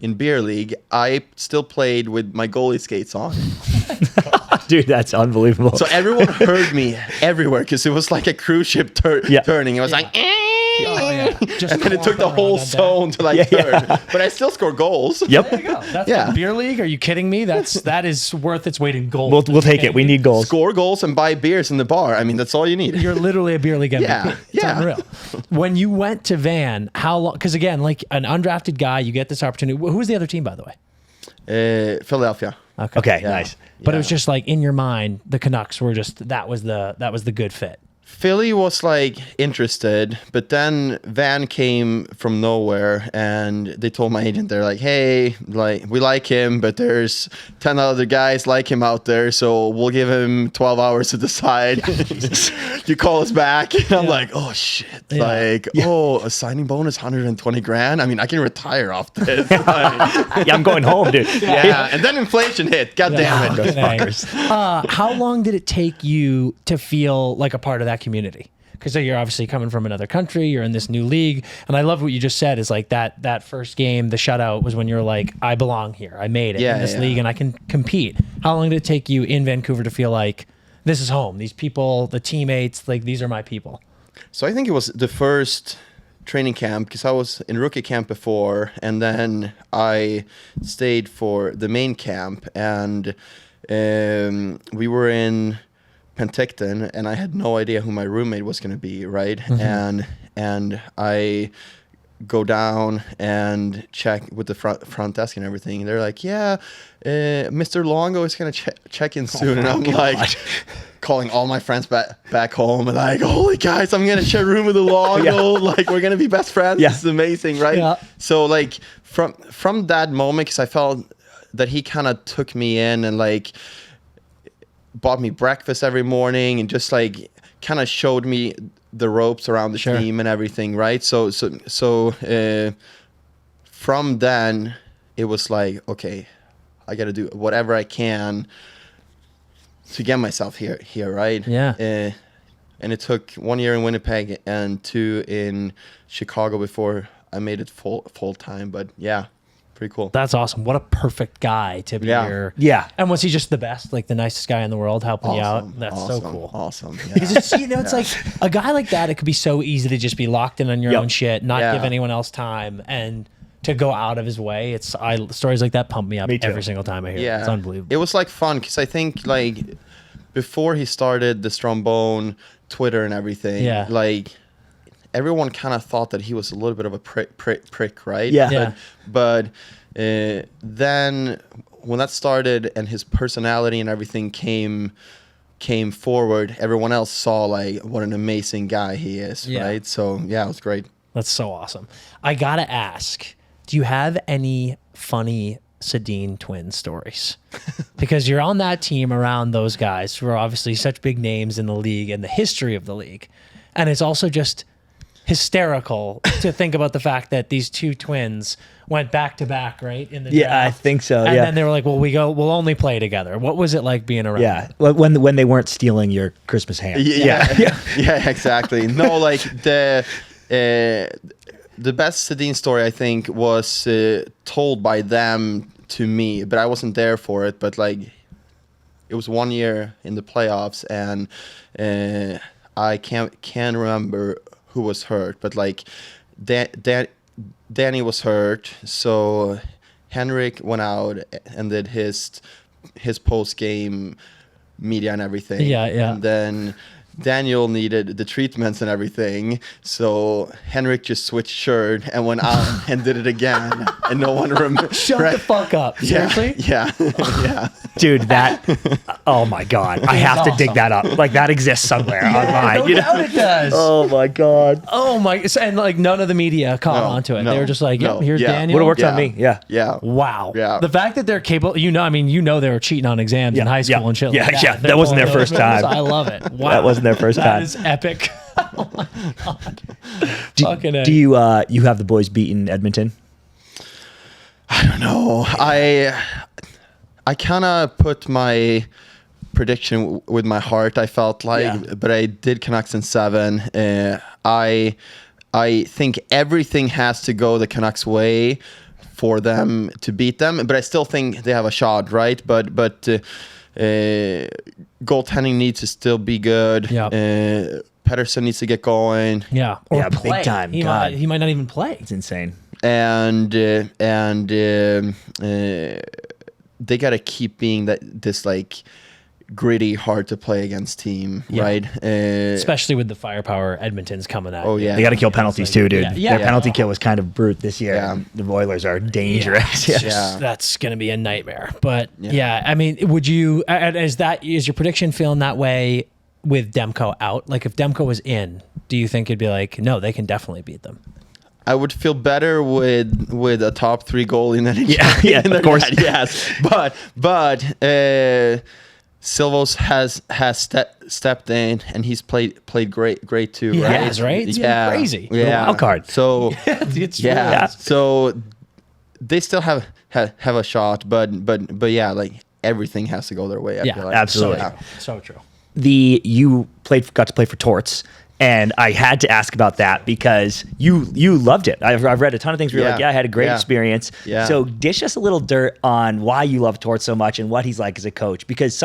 in beer league, I still played with my goalie skates on. Dude, that's unbelievable. So everyone heard me everywhere because it was like a cruise ship turning. It was like, Just and then it took the clomping whole around that zone to like turn. But I still score goals. Yep. There you go. That's Yeah. the beer league. Are you kidding me? That is worth its weight in gold. We'll take it. We need goals. Score goals and buy beers in the bar. I mean, that's all you need. You're literally a beer league MVP. Yeah, It's yeah. unreal. When you went to Van, how long? Because again, like an undrafted guy, you get this opportunity. Who was the other team, by the way? Philadelphia. Okay, nice. But it was just like in your mind, the Canucks were just that was the good fit. Philly was like interested, but then Van came from nowhere and they told my agent, they're like, hey, like we like him, but there's 10 other guys like him out there, so we'll give him 12 hours to decide. You call us back. And I'm like, oh shit. Like, a signing bonus, 120 grand. I mean, I can retire off this. Like, Yeah, I'm going home, dude. yeah. And then inflation hit. God damn it. Those fuckers. How long did it take you to feel like a part of that community? Because you're obviously coming from another country, you're in this new league, and I love what you just said. Is like that first game, the shutout was when you're like, I belong here, I made it in this league, and I can compete. How long did it take you in Vancouver to feel like this is home? These people, the teammates, like these are my people. So I think it was the first training camp because I was in rookie camp before, and then I stayed for the main camp, and we were in Penticton, and I had no idea who my roommate was going to be, right? Mm-hmm. And I go down and check with the front desk and everything. They're like, yeah, Mr. Longo is going to check in soon. And I'm like calling all my friends back home and like, holy guys, I'm going to share a room with the Longo. Like, we're going to be best friends. Yeah. This is amazing, right? Yeah. So like from that moment, because I felt that he kind of took me in and like bought me breakfast every morning and just like kind of showed me the ropes around the team and everything, right? So from then it was like, okay, I got to do whatever I can to get myself here, right? Yeah. And it took 1 year in Winnipeg and 2 in Chicago before I made it full time. But yeah, pretty cool. That's awesome. What a perfect guy to be here. Yeah. And was he just the best, like the nicest guy in the world, helping you out? That's so cool. Awesome. Yeah. Because it's, it's like a guy like that, it could be so easy to just be locked in on your own shit, not give anyone else time, and to go out of his way. Stories like that pump me up every single time I hear it. It's unbelievable. It was like fun because I think like before he started the Strombone Twitter and everything, like everyone kind of thought that he was a little bit of a prick, right? Yeah. But then when that started and his personality and everything came forward, everyone else saw like what an amazing guy he is, right? So yeah, it was great. That's so awesome. I gotta ask, do you have any funny Sedin twin stories? Because you're on that team around those guys who are obviously such big names in the league and the history of the league. And it's also just hysterical to think about the fact that these two twins went back to back, right? In the draft. I think so. And then they were like, well, we'll only play together. What was it like being around? Yeah. When they weren't stealing your Christmas ham. Yeah, exactly. No, like the best Sedin story I think was told by them to me, but I wasn't there for it. But like, it was 1 year in the playoffs, and I can't remember who was hurt, but like Danny was hurt, so Henrik went out and did his post game media and everything. Yeah. And then Daniel needed the treatments and everything, so Henrik just switched shirt and went out and did it again, and no one remembered. Shut the fuck up. Seriously? Yeah. Dude, that, oh my God. I have to dig that up. Like, that exists somewhere online. No doubt it does. Oh my God. Oh my, and like none of the media caught onto it. no, They were just like, yep, no, here's yeah. Daniel. Would have worked on Yeah. me. Yeah. Yeah. Wow. Yeah. The fact that they're capable, they were cheating on exams in high school Yeah. and shit Yeah, like that. yeah. They're That wasn't pulling their first those moves. time. I love it. Wow. That wasn't their first time. That is epic. Oh my God. Fucking A. Do you have the boys beaten Edmonton? I don't know. I kind of put my prediction with my heart. I felt like, but I did Canucks in 7. I think everything has to go the Canucks way for them to beat them, but I still think they have a shot, right? But goaltending needs to still be good. Yeah. Pedersen needs to get going. Yeah. Or Yeah, big play. time. He God. might not even play. It's insane. And they got to keep being this like gritty, hard to play against team, right? Especially with the firepower Edmonton's coming at. Oh, yeah. They got to kill penalties too, dude. Yeah. Their penalty kill was kind of brute this year. Yeah. The Oilers are dangerous. Yeah. Yeah. That's going to be a nightmare. But yeah, I mean, would you, is your prediction feeling that way with Demko out? Like if Demko was in, do you think it'd be like, no, they can definitely beat them? I would feel better with a top 3 goalie than Yeah, of course. Yes, but Silvos has stepped in, and he's played great too. He right? has, right? It's been Yeah, crazy. Yeah, wild card. So It's yeah, so they still have a shot, but yeah, like everything has to go their way. I feel like. absolutely. So true. You got to play for Torts, and I had to ask about that because you loved it. I've read a ton of things where you're like, I had a great experience. Yeah. So dish us a little dirt on why you love Torts so much and what he's like as a coach, because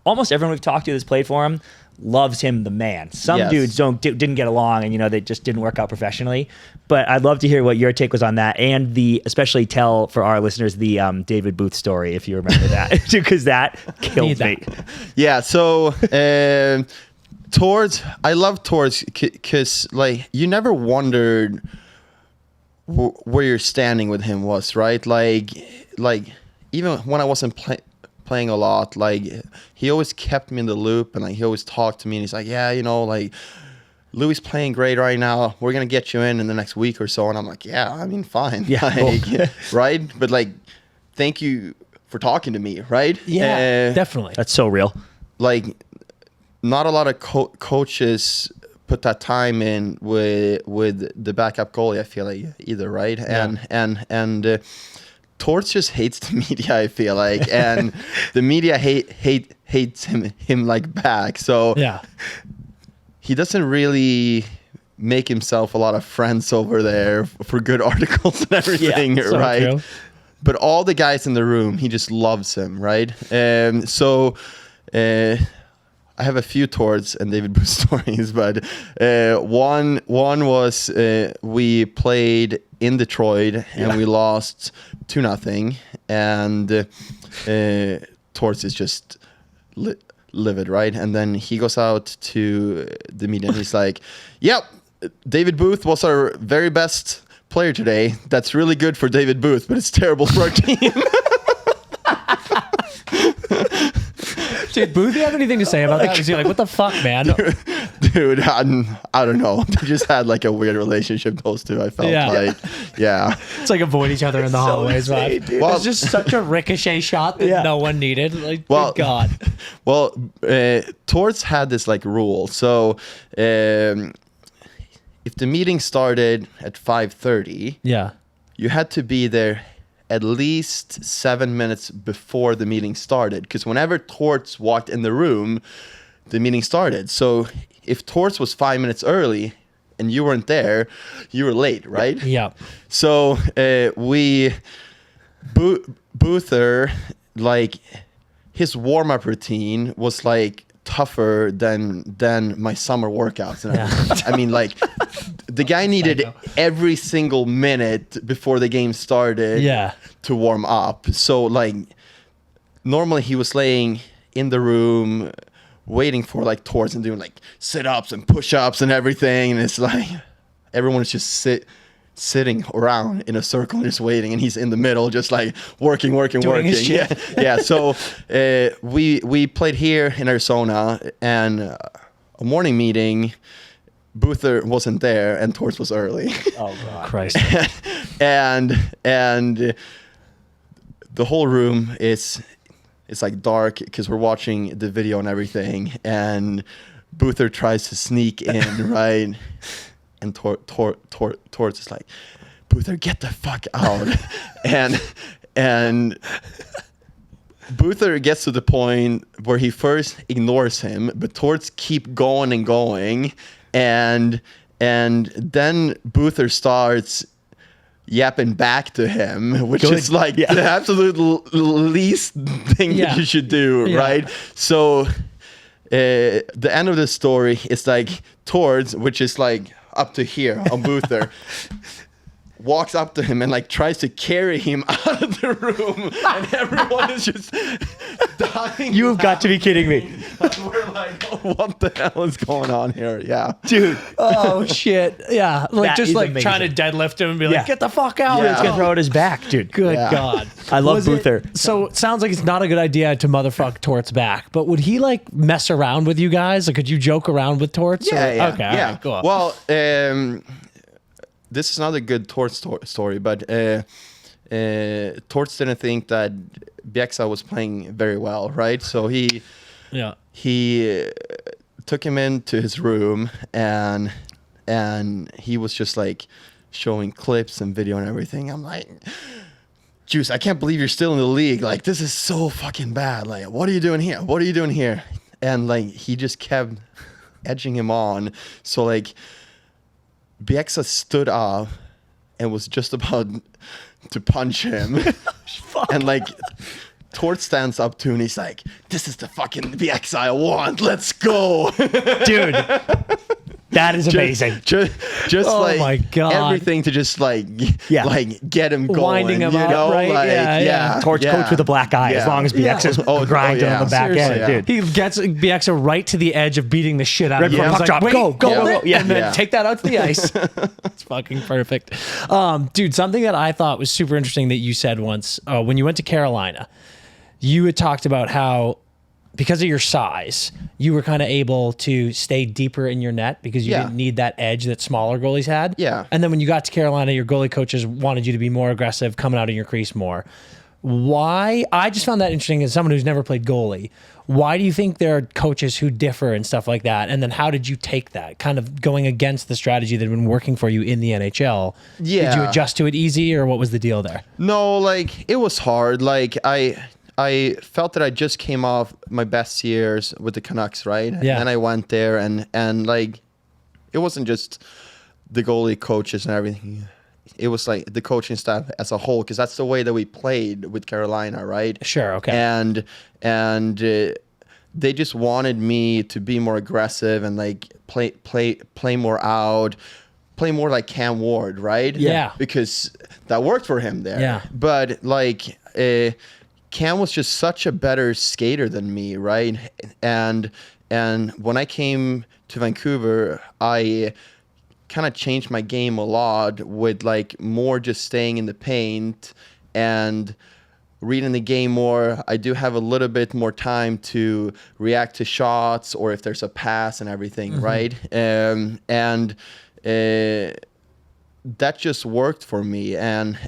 almost everyone we've talked to that's played for him loves him, the man. Some dudes didn't get along, and they just didn't work out professionally. But I'd love to hear what your take was on that, and especially tell for our listeners the David Booth story, if you remember that, because that killed me. Yeah. So Torts, I love Torts because like you never wondered where your standing with him was, right? Like even when I wasn't playing a lot, like he always kept me in the loop, and like he always talked to me, and he's like, yeah, like Louis playing great right now, we're gonna get you in the next week or so. And I'm like, yeah, I mean, fine. Yeah. Right, but like, thank you for talking to me, right? Yeah, definitely. That's so real. Like, not a lot of coaches put that time in with the backup goalie, I feel like, either, right? Yeah. And Torts just hates the media, I feel like, and the media hates him like back. So Yeah. he doesn't really make himself a lot of friends over there for good articles and everything, so right? true. But all the guys in the room, he just loves him, right? So I have a few Torts and David Booth stories, but one was we played in Detroit and we lost 2-0, and Torts is just livid, right? And then he goes out to the media and he's like, yep, David Booth was our very best player today. That's really good for David Booth, but it's terrible for our team. Did Booth have anything to say about that? Was he like, what the fuck, man? Dude, I don't know. They just had like a weird relationship, those two. I felt like, yeah. It's like avoid each other in the hallways, right? Well, It's just such a ricochet shot that no one needed. Like, good God. Well, Torts had this like rule. So if the meeting started at 5:30, you had to be there at least 7 minutes before the meeting started, because whenever Torts walked in the room, the meeting started. So if Torts was 5 minutes early and you weren't there, you were late, right? Yeah. So Boother, like his warm-up routine was like tougher than my summer workouts and everything. I mean, like the guy needed every single minute before the game started to warm up. So like normally he was laying in the room waiting for like Torts and doing like sit-ups and push-ups and everything, and it's like everyone is just sitting around in a circle and just waiting, and he's in the middle just like working his shit. yeah So we played here in Arizona, and a morning meeting, Boother wasn't there and Torts was early. Oh God. Christ. and the whole room is like dark because we're watching the video and everything, and Boother tries to sneak in, right? And Torts is like, Boother, get the fuck out. and Boother gets to the point where he first ignores him, but Torts keep going and going, and then Boother starts yapping back to him, which is like the absolute least thing that you should do, right? So the end of the story is like Torts, which is like up to here on Boother, walks up to him and like tries to carry him out of the room, and everyone is just dying. You have got to be kidding me. We're like, oh, what the hell is going on here? Yeah, Dude. Oh shit. Yeah. Like That just is like amazing. trying to deadlift him and be like, get the fuck out. Yeah. It's gonna throw at his back, dude. Good Yeah. God. I love Was it- Boother. So it sounds like it's not a good idea to motherfuck Torts back, but would he like mess around with you guys? Like, could you joke around with Torts? Yeah, or? yeah, Okay. yeah. All right, cool. Well, this is not a good Torts story, but Torts didn't think that Bieksa was playing very well, right? So he took him into his room, and he was just like showing clips and video and everything. I'm like, Juice, I can't believe you're still in the league. Like, this is so fucking bad. Like, what are you doing here? What are you doing here? And like he just kept edging him on. So like Bieksa stood up and was just about to punch him. And like Torts stands up to him and he's like, this is the fucking Bieksa I want. Let's go. Dude. That is amazing. Just Oh like my God. everything to just like get him going. Winding him you up, know? right? Like, Yeah. Torch coach with a black eye, as long as BX is grinding on the back Seriously, end, dude. He gets Bieksa right to the edge of beating the shit out of him. Puck He's like, drop, wait, go. Yeah. and then Yeah. take that out to the ice. It's fucking perfect. Dude, something that I thought was super interesting that you said once, when you went to Carolina, you had talked about how because of your size, you were kind of able to stay deeper in your net because you didn't need that edge that smaller goalies had. Yeah. And then when you got to Carolina, your goalie coaches wanted you to be more aggressive, coming out of your crease more. Why? I just found that interesting as someone who's never played goalie. Why do you think there are coaches who differ and stuff like that? And then how did you take that, kind of going against the strategy that had been working for you in the NHL? Yeah. Did you adjust to it easy, or what was the deal there? No, like it was hard. Like I felt that I just came off my best years with the Canucks, right? Yeah. And I went there and like it wasn't just the goalie coaches and everything. It was like the coaching staff as a whole, because that's the way that we played with Carolina, right? Sure, okay. And they just wanted me to be more aggressive and like play more out, play more like Cam Ward, right? Yeah. Because that worked for him there. Yeah. But like Cam was just such a better skater than me, right? And when I came to Vancouver, I kind of changed my game a lot with like more just staying in the paint and reading the game more. I do have a little bit more time to react to shots or if there's a pass and everything, right? And that just worked for me. And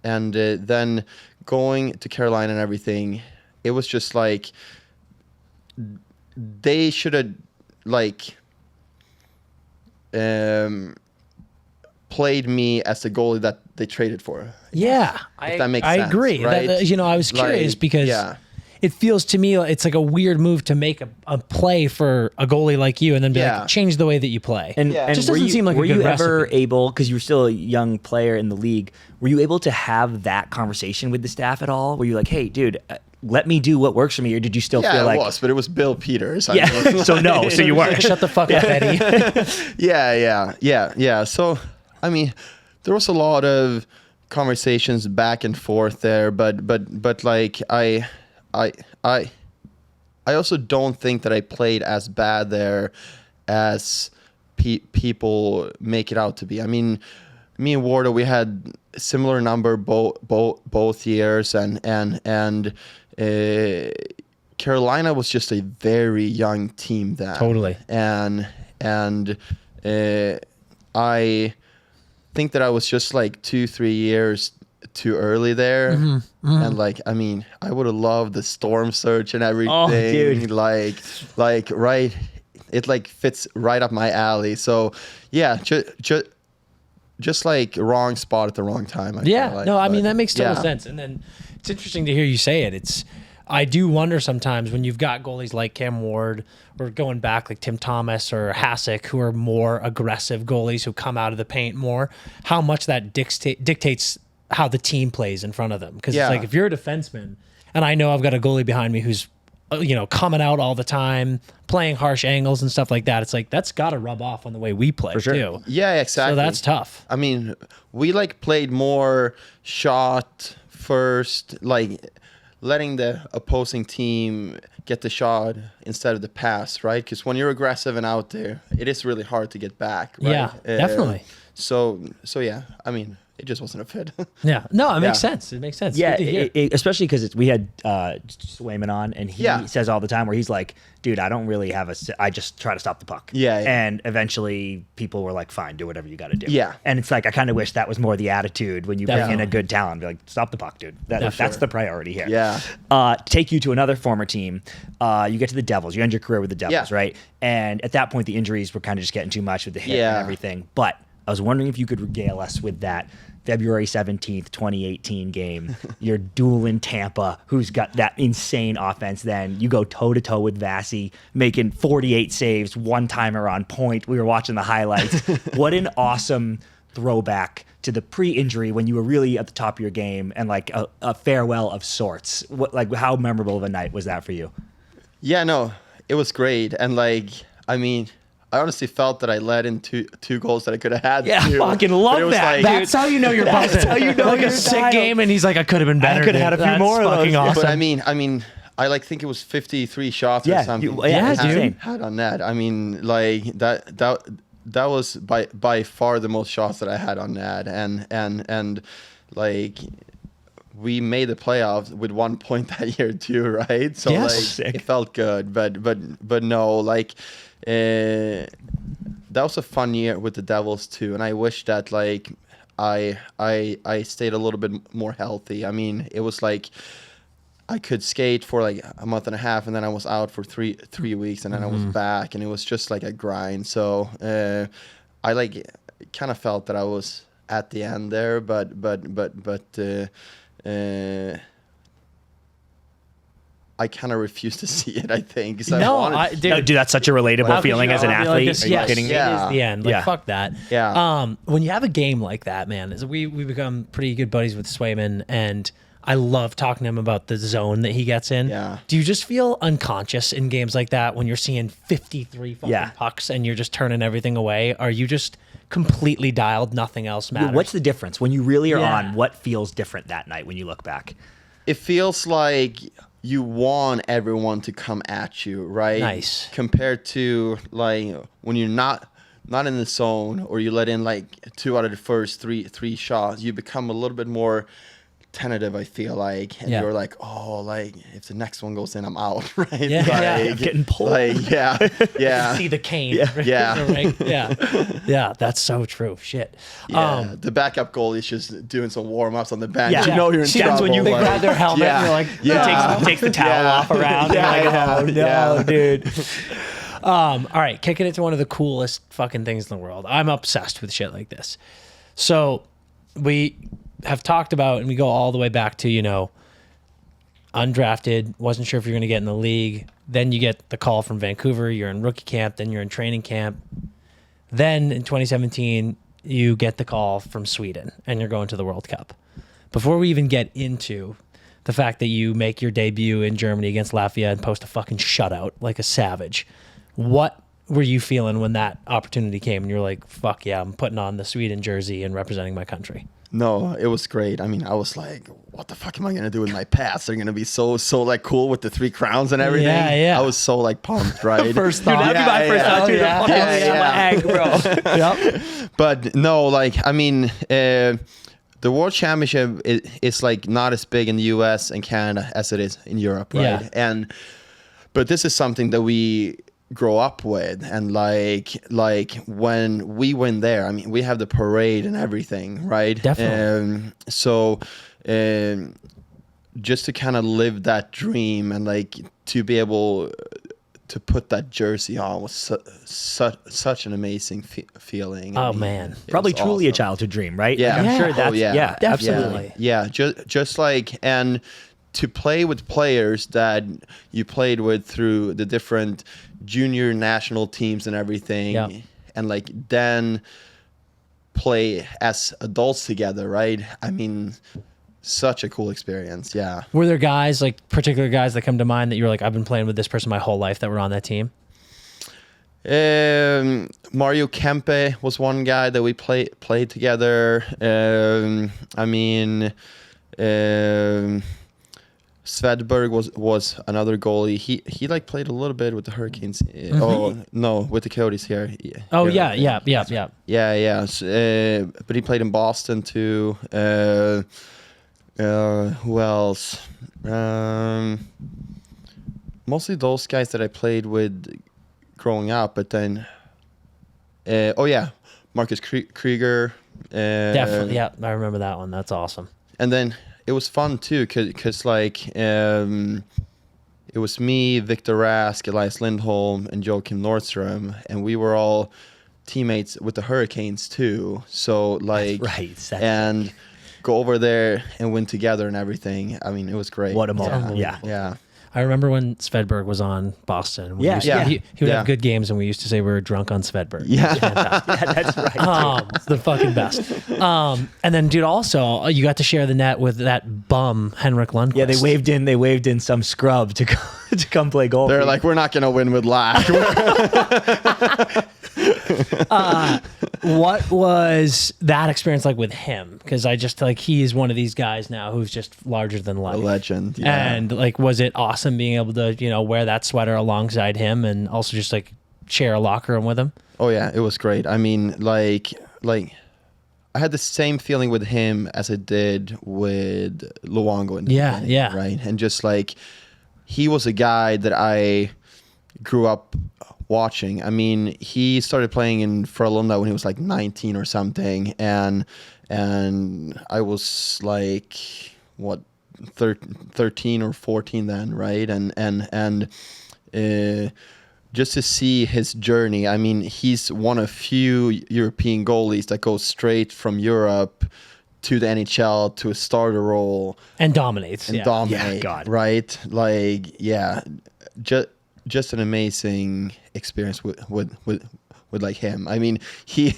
then going to Carolina and everything, it was just like they should have like played me as the goalie that they traded for. Yeah, If that makes I sense, agree. right? I was curious Like, because yeah. it feels to me like it's like a weird move to make a play for a goalie like you and then be like, change the way that you play. And, it and just doesn't seem like a good you ever recipe. able, because you were still a young player in the league, were you able to have that conversation with the staff at all? Were you like, hey, dude, let me do what works for me, or did you still feel like... Yeah, it was, but it was Bill Peters. I Yeah, mean, so no, so you weren't. Shut the fuck up, Eddie. Yeah. So, I mean, there was a lot of conversations back and forth there, but like I also don't think that I played as bad there as people make it out to be. I mean, me and Wardo, we had a similar number both years, and Carolina was just a very young team then. Totally. And I think that I was just like 2-3 years too early there. And like, I mean, I would have loved the storm surge and everything. Oh, dude. Like right, it like fits right up my alley. So yeah, just like wrong spot at the wrong time. I feel like. No, I mean, that makes total yeah. sense. And then it's interesting to hear you say it. I do wonder sometimes when you've got goalies like Cam Ward or going back like Tim Thomas or Hasek, who are more aggressive goalies who come out of the paint more, how much that dictates how the team plays in front of them. Because it's like, if you're a defenseman and I know I've got a goalie behind me who's, coming out all the time, playing harsh angles and stuff like that, it's like, that's got to rub off on the way we play too. Yeah, exactly. So that's tough. I mean, we like played more shot first, like letting the opposing team get the shot instead of the pass, right? Because when you're aggressive and out there, it is really hard to get back, right? Yeah, definitely. So yeah, I mean, it just wasn't a fit. Yeah. No, it makes sense. It makes sense. Yeah, Good to hear. especially because we had Swayman on, and he says all the time where he's like, dude, I don't really have I just try to stop the puck. Yeah. And eventually people were like, fine, do whatever you got to do. Yeah. And it's like, I kind of wish that was more the attitude when you bring in a good talent. Be like, stop the puck, dude. That's the priority here. Yeah. Take you to another former team. You get to the Devils. You end your career with the Devils, right? And at that point, the injuries were kind of just getting too much with the hit and everything. But I was wondering if you could regale us with that February 17th, 2018 game. You're dueling Tampa, who's got that insane offense. Then you go toe-to-toe with Vasi, making 48 saves, one-timer on point. We were watching the highlights. What an awesome throwback to the pre-injury when you were really at the top of your game and like a farewell of sorts. How memorable of a night was that for you? Yeah, no, it was great. And like, I mean, I honestly felt that I let in two goals that I could have had. Yeah, I fucking love that. Like, that's how you know you're buzzing. That's how you know like a sick game, and he's like, I could have been better. I could have had a few more of those. Fucking awesome. But I mean, I like think it was 53 shots or something. Dude. Had on net. I mean, like that was by far the most shots that I had on net, and like we made the playoffs with 1 point that year too, right? So it felt good, but no, like. That was a fun year with the Devils too, and I wish that like I stayed a little bit more healthy. I mean, it was like I could skate for like a month and a half, and then I was out for three weeks, and then I was back, and it was just like a grind. So I like kind of felt that I was at the end there, but I kind of refuse to see it, I think. Dude, that's such a relatable feeling as an athlete. Like, Are you kidding me? It is the end. Like, fuck that. Yeah. When you have a game like that, man, we become pretty good buddies with Swayman, and I love talking to him about the zone that he gets in. Yeah. Do you just feel unconscious in games like that when you're seeing 53 fucking pucks and you're just turning everything away? Are you just completely dialed, nothing else matters? What's the difference? When you really are on, what feels different that night when you look back? It feels like you want everyone to come at you, right? Nice. Compared to like when you're not in the zone, or you let in like 2 out of the first three shots, you become a little bit more tentative, I feel like, and you're like, oh, like if the next one goes in, I'm out, right? Getting pulled. Like, yeah. See the cane. Yeah. Yeah, that's so true. Shit. Yeah, the backup goalie is just doing some warm-ups on the bench. Yeah. You know you're in trouble. That's when you grab their helmet and you're like, takes the towel off around. Dude. All right, kicking it to one of the coolest fucking things in the world. I'm obsessed with shit like this. So we have talked about, and we go all the way back to, undrafted, wasn't sure if you're going to get in the league. Then you get the call from Vancouver. You're in rookie camp. Then you're in training camp. Then in 2017, you get the call from Sweden, and you're going to the World Cup. Before we even get into the fact that you make your debut in Germany against Latvia and post a fucking shutout like a savage, what were you feeling when that opportunity came and you're like, fuck yeah, I'm putting on the Sweden jersey and representing my country? No, it was great. I mean, I was like, what the fuck am I going to do with my pass? They're going to be so like cool with the 3 crowns and everything. Yeah. I was so like pumped, right? First thought. Dude, that'd be my first thought too. Yeah. The fucking swag, bro. But no, like, I mean, the World Championship is like not as big in the US and Canada as it is in Europe, right? Yeah. But this is something that we grow up with, and like when we win there, I mean, we have the parade and everything, right? Definitely. So just to kind of live that dream and like to be able to put that jersey on was such an amazing feeling. Oh, man. Probably was truly a awesome. childhood dream, right? Yeah. Like, I'm sure Oh, that's, yeah. Absolutely. Yeah, just like, and to play with players that you played with through the different junior national teams and everything, and like then play as adults together, right? I mean, such a cool experience. Yeah. Were there guys, like particular guys that come to mind that you were like, I've been playing with this person my whole life that were on that team? Mario Kempe was one guy that we played together. I mean, Svedberg was another goalie. He like played a little bit with the Hurricanes. Oh no, with the Coyotes here. Oh here. yeah. But he played in Boston too. Who else? Mostly those guys that I played with growing up. But then, Marcus Krieger. Definitely, yeah, I remember that one. That's awesome. And then it was fun too, cause like it was me, Victor Rask, Elias Lindholm, and Joakim Nordstrom, and we were all teammates with the Hurricanes too. So like, Right. and go over there and win together and everything. I mean, it was great. What a moment. Yeah. Yeah. I remember when Svedberg was on Boston. Yeah. He would Yeah. have good games, and we used to say we were drunk on Svedberg. Yeah. Yeah, that's right. It's the fucking best. And then, dude, also you got to share the net with that bum Henrik Lundqvist. Yeah, they waved in some scrub to come play goal. They're like, we're not gonna win with Lack. What was that experience like with him? Because I just like he's one of these guys now who's just larger than A life. legend. Yeah. And like, was it awesome being able to wear that sweater alongside him and also just like share a locker room with him? Oh yeah, it was great. I mean, like I had the same feeling with him as I did with Luongo in the beginning, yeah. right? And just like he was a guy that I grew up watching. I mean, he started playing in Frölunda when he was like 19 or something, and I was like 13 or 14 then, right? And just to see his journey. I mean, he's one of few European goalies that goes straight from Europe to the NHL to a starter role And dominates. and yeah. dominate, Yeah, God. right? Like, yeah, just an amazing experience with like him. I mean, he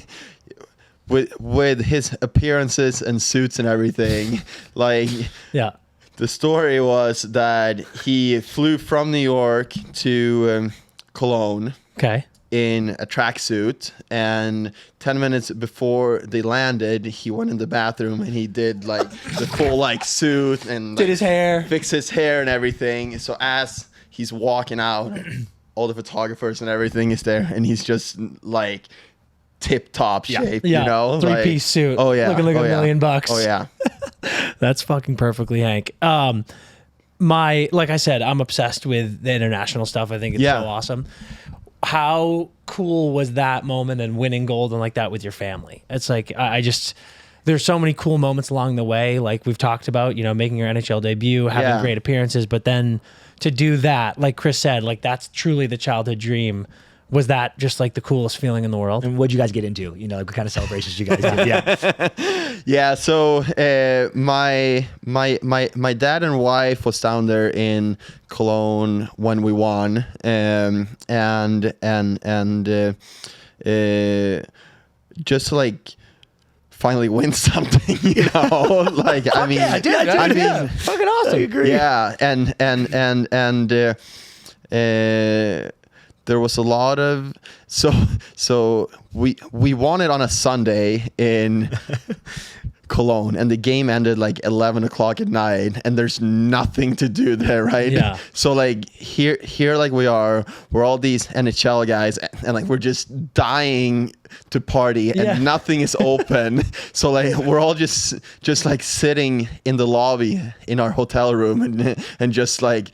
with his appearances and suits and everything, like. Yeah. The story was that he flew from New York to Cologne Okay. in a tracksuit, and 10 minutes before they landed, he went in the bathroom and he did like the full like suit and Did his hair. fix his hair and everything. So as he's walking out, all the photographers and everything is there, and he's just like tip-top shape, Yeah. you know? Three-piece suit. Oh yeah. Looking like oh, $1 yeah. million. Oh yeah. That's fucking perfectly Hank. Like I said, I'm obsessed with the international stuff. I think it's so awesome. How cool was that moment and winning gold and like that with your family? It's like, there's so many cool moments along the way. Like we've talked about, making your NHL debut, having great appearances, but then to do that, like Chris said, like that's truly the childhood dream Was that just like the coolest feeling in the world? And what'd you guys get into? You know, like what kind of celebrations you guys did? Yeah. Yeah, so my dad and wife was down there in Cologne when we won, and just to like finally win something, you know. Like I mean, Fucking awesome. I agree. yeah, and there was a lot of so we won it on a Sunday in Cologne, and the game ended like 11 o'clock at night, and there's nothing to do there, right? Yeah. So like here like we're all these NHL guys, and like we're just dying to party, and nothing is open. So like we're all just like sitting in the lobby in our hotel room and just like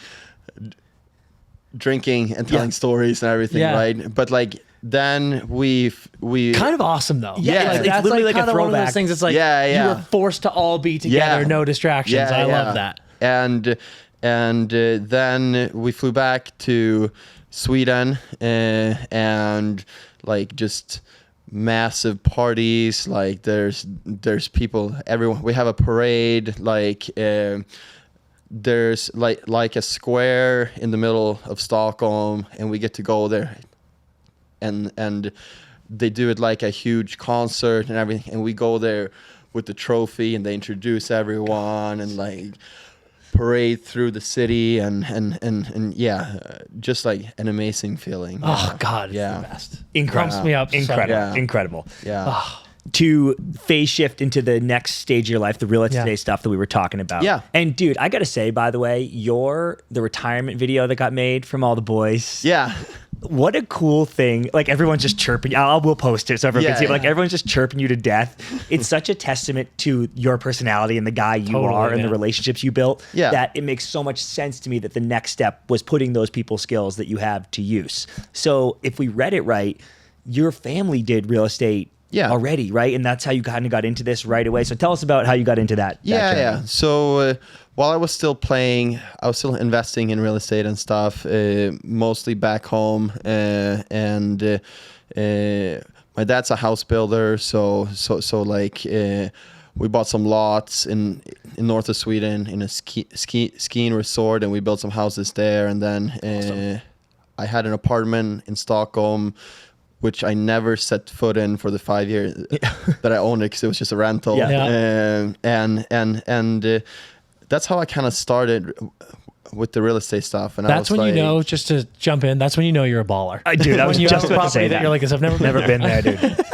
drinking and telling stories and everything, right? But like then we kind of awesome though. Yeah, like, it's that's literally like like a kind of one of throwback. those things. It's like you were forced to all be together, no distractions. I love that. And then we flew back to Sweden, and like just massive parties. Like there's people everyone. We have a parade. Like there's like a square in the middle of Stockholm, and we get to go there, and they do it like a huge concert and everything, and we go there with the trophy, and they introduce everyone and like parade through the city, and just like an amazing feeling. Oh God, yeah, it's the best. Incredible. Pumps me up. Incredible. Yeah. To phase shift into the next stage of your life, the real estate stuff that we were talking about. Yeah. And dude, I gotta say, by the way, the retirement video that got made from all the boys. Yeah. What a cool thing. Like everyone's just chirping. We'll post it so everyone can see it. But, like everyone's just chirping you to death. It's such a testament to your personality and the guy you are and the relationships you built that it makes so much sense to me that the next step was putting those people skills that you have to use. So if we read it right, your family did real estate already, right? And that's how you kind of got into this right away. So tell us about how you got into that. Yeah. So while I was still playing, I was still investing in real estate and stuff, mostly back home. And my dad's a house builder, so like we bought some lots in north of Sweden in a skiing resort, and we built some houses there. And then I had an apartment in Stockholm, which I never set foot in for the 5 years that I owned it, because it was just a rental. And that's how I kind of started with the real estate stuff. And that's when, like, you know, just to jump in, that's when you know you're a baller. Dude, I was just about to say that. You're like, I've never been there, dude.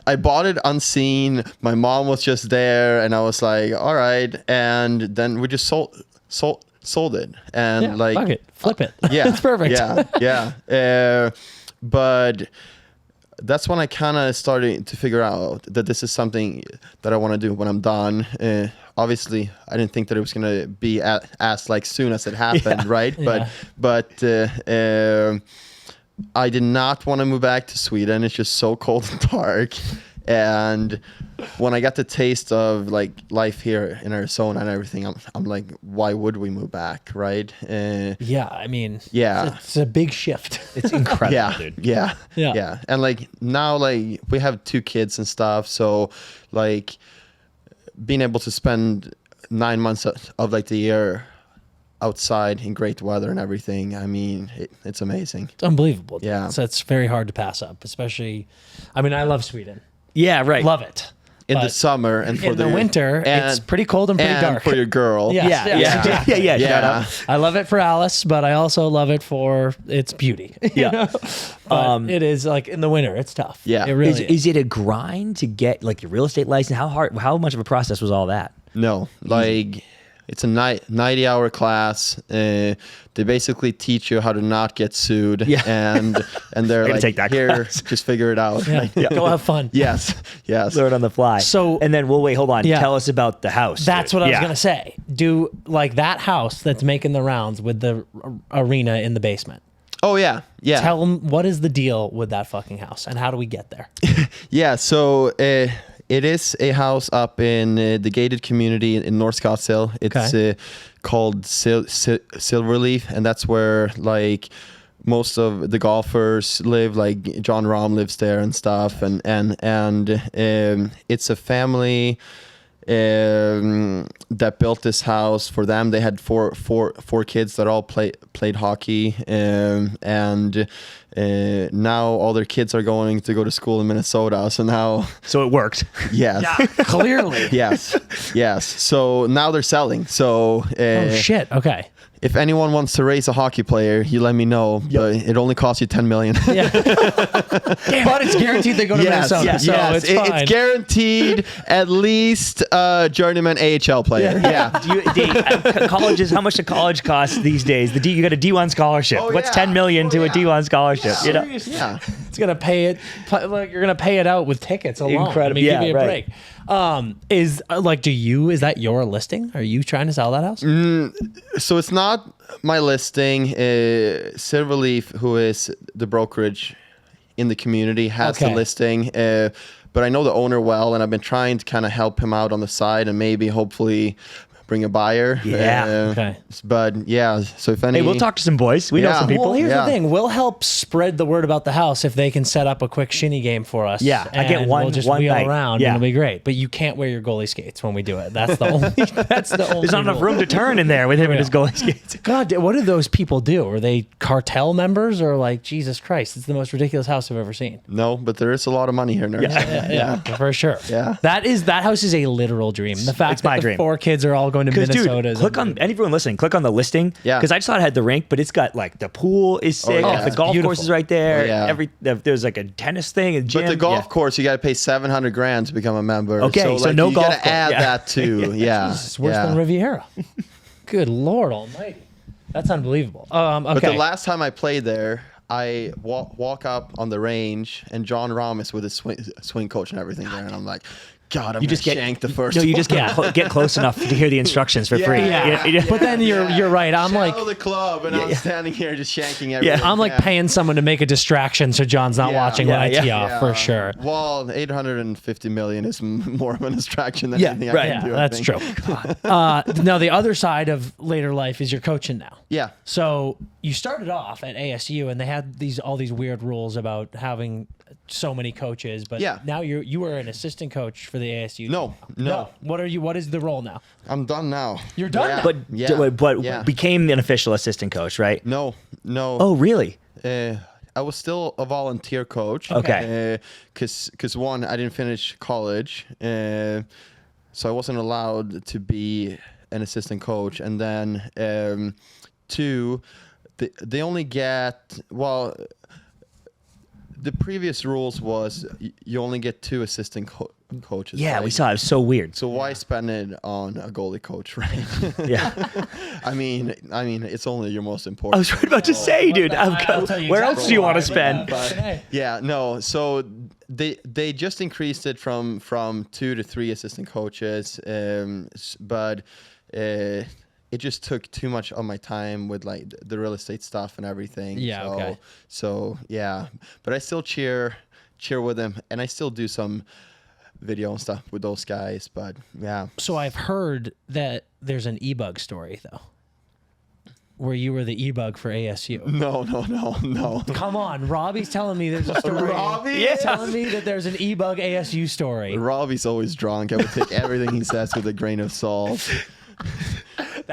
I bought it unseen. My mom was just there, and I was like, all right. And then we just sold it. And like, fuck it. Flip it. Yeah. It's perfect. Yeah. But that's when I kind of started to figure out that this is something that I want to do when I'm done. Obviously, I didn't think that it was going to be as like soon as it happened, right? But I did not want to move back to Sweden. It's just so cold and dark. And when I got the taste of like life here in Arizona and everything, I'm like, why would we move back, right? I mean, it's a big shift. It's incredible, dude. Yeah. And like now, like we have 2 kids and stuff, so like being able to spend 9 months of like the year outside in great weather and everything, I mean, it's amazing. It's unbelievable. Yeah. So it's very hard to pass up, especially, I mean, I love Sweden. Yeah, right. Love it. In the summer and for in the winter, it's pretty cold and pretty dark. For your girl. Yeah. Shut up. I love it for Alice, but I also love it for its beauty. But it is like in the winter, it's tough. Yeah. It really is. Is it a grind to get like your real estate license? How much of a process was all that? No, like it's a 90-hour class. They basically teach you how to not get sued. And they're like, take that here, class. just figure it out. Go have fun. Yes. Learn on the fly. So, and then hold on. Tell us about the house. That's what I was going to say. Do like that house that's making the rounds with the arena in the basement. Oh, yeah. Tell them, what is the deal with that fucking house and how do we get there? So it is a house up in the gated community in North Scottsdale. It's called Silverleaf, and that's where like most of the golfers live. Like John Rahm lives there and stuff, and it's a family that built this house for them. They had four kids that all played hockey, and now all their kids are going to go to school in Minnesota. So it worked. Yes. Clearly. yes. So now they're selling. So Oh shit. Okay. if anyone wants to raise a hockey player, you let me know. But it only costs you $10 million. Yeah. But it's guaranteed they go to Minnesota. So it's fine. It's guaranteed at least a journeyman AHL player. Yeah. Colleges, how much do college cost these days? You got a D1 scholarship. Oh, What's yeah. $10 million to a D1 scholarship? You know? Yeah. It's gonna pay it. Like you're gonna pay it out with tickets alone. Incredible. I mean, Yeah, give me a right. break. Is that your listing? Are you trying to sell that house? So it's not my listing. Silverleaf, who is the brokerage in the community, has the Okay. listing. But I know the owner well, and I've been trying to kind of help him out on the side and maybe hopefully bring a buyer. Yeah. Okay. But yeah, so if any... Hey, we'll talk to some boys. We know Yeah. some people. Well, here's Yeah. the thing. We'll help spread the word about the house if they can set up a quick shinny game for us. Yeah, I get and one- We'll just one wheel night. around Yeah. and it'll be great. But you can't wear your goalie skates when we do it. That's the only. That's the only. There's not enough rule. room to turn in there with him and his goalie skates. God, what do those people do? Are they cartel members or like Jesus Christ? It's the most ridiculous house I've ever seen. No, but there is a lot of money here, nerds. Yeah, for sure. Yeah. That house is a literal dream. The fact It's my that the dream. 4 kids are all going to Because, Minnesota. dude, is click on, anyone listening, click on the listing. Yeah. Because I just thought it had the rink, but it's got like the pool is sick. yeah. The golf Beautiful. course is right there. Oh, yeah. There's like a tennis thing, a gym. But the golf Yeah. course, you got to pay $700,000 to become a member. Okay, so like, no you golf gotta course. add Yeah. that too. Yeah. It's worse yeah. than Riviera. Good Lord Almighty, that's unbelievable. Okay. But the last time I played there, I walk up on the range, and John Rahm is with his swing coach and everything there, and I'm like, God, I'm You just gonna get shank the first. No, you just one. get close enough to hear the instructions for free. Yeah. But then you're right. I'm like Shadow the club, and I'm standing here just shanking everything. I'm like paying someone to make a distraction so John's not Yeah. watching when I Yeah, tee yeah. off for sure. Well, 850 million is more of a distraction than Yeah, anything right. I can Yeah, do. I that's think. true. Now the other side of later life is you're coaching now. Yeah. So you started off at ASU and they had all these weird rules about having so many coaches, but Yeah. now you are an assistant coach for the ASU. No. What are you? What is the role now? I'm done now. You're done Yeah. now? But Yeah. became an official assistant coach, right? No. Oh, really? I was still a volunteer coach. Okay. Because one, I didn't finish college, so I wasn't allowed to be an assistant coach. And then two, they only get the previous rules was you only get 2 assistant coaches. Yeah, right? we saw it. It was so weird. So why spend it on a goalie coach, right? Yeah. I mean, it's only your most I important. was right about to say, dude. I'll tell you Where exactly else do you why, want to but, spend? hey. Yeah, no. So they just increased it from 2 to 3 assistant coaches, but it just took too much of my time with like the real estate stuff and everything. Yeah, So, okay. So yeah, but I still cheer with them, and I still do some video and stuff with those guys. But yeah. So I've heard that there's an e-bug story though, where you were the e-bug for ASU. No. Come on, Robbie's telling me there's a story. Robbie? He's telling me that there's an e-bug ASU story. Robbie's always drunk. I would take everything he says with a grain of salt.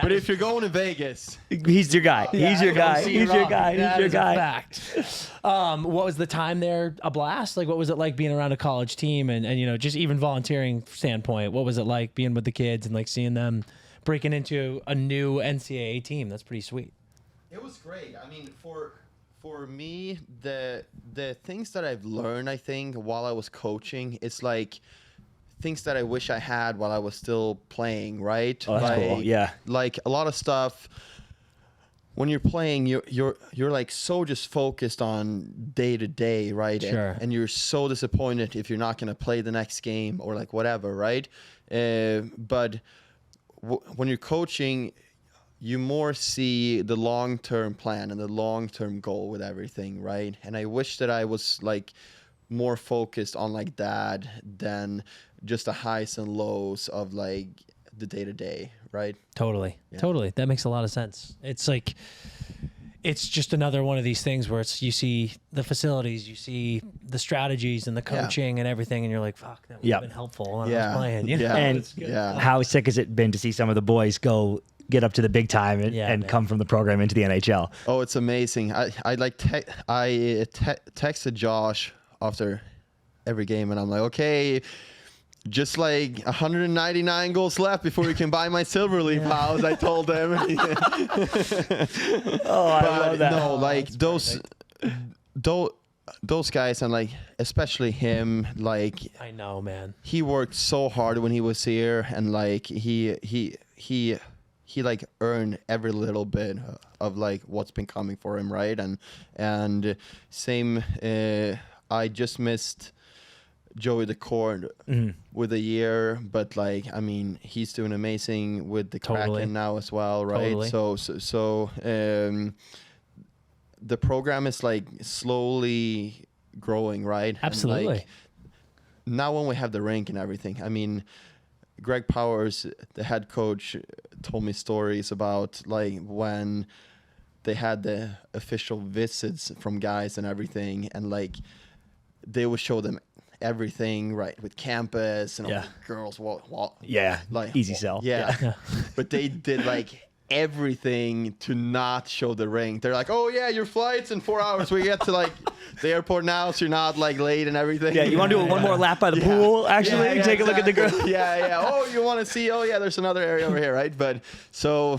But if you're going to Vegas, He's your guy. He's your guy. He's your guy. He's your guy. Fact. What was the time there? A blast? Like, what was it like being around a college team and just even volunteering standpoint? What was it like being with the kids and like seeing them breaking into a new NCAA team? That's pretty sweet. it was great. I mean, for me, the things that I've learned, I think, while I was coaching, it's like things that I wish I had while I was still playing, right? Oh, that's like, cool. Yeah. Like a lot of stuff. When you're playing, you're like so just focused on day to day, right? Sure. And you're so disappointed if you're not going to play the next game or like whatever, right? But when you're coaching, you more see the long-term plan and the long-term goal with everything, right? And I wish that I was like more focused on like that than just the highs and lows of like the day to day, right? Totally. That makes a lot of sense. It's like, it's just another one of these things where it's you see the facilities, you see the strategies and the coaching and everything, and you're like, fuck, that would have been helpful when I was playing. You know? And how sick has it been to see some of the boys get up to the big time and come from the program into the NHL? Oh, it's amazing. I texted Josh after every game, and I'm like, okay, just like 199 goals left before we can buy my Silverleaf house. I told them. I love that. No, like those guys, and like especially him, like I know, man. He worked so hard when he was here, and like he like earned every little bit of like what's been coming for him, right? And same. I just missed Joey Decord with a year, but like I mean, he's doing amazing with the Kraken now as well, right? So the program is like slowly growing, right? Absolutely. And, like, now when we have the rink and everything, I mean, Greg Powers, the head coach, told me stories about like when they had the official visits from guys and everything, and like they would show them everything, right, with campus and all the girls like easy sell. But they did like everything to not show the rink. They're like, oh yeah, your flight's in 4 hours, we get to like the airport now, so you're not like late and everything. You want to do one more lap by the pool, actually? Take a look at the girl. Oh, you want to see, there's another area over here, right? But so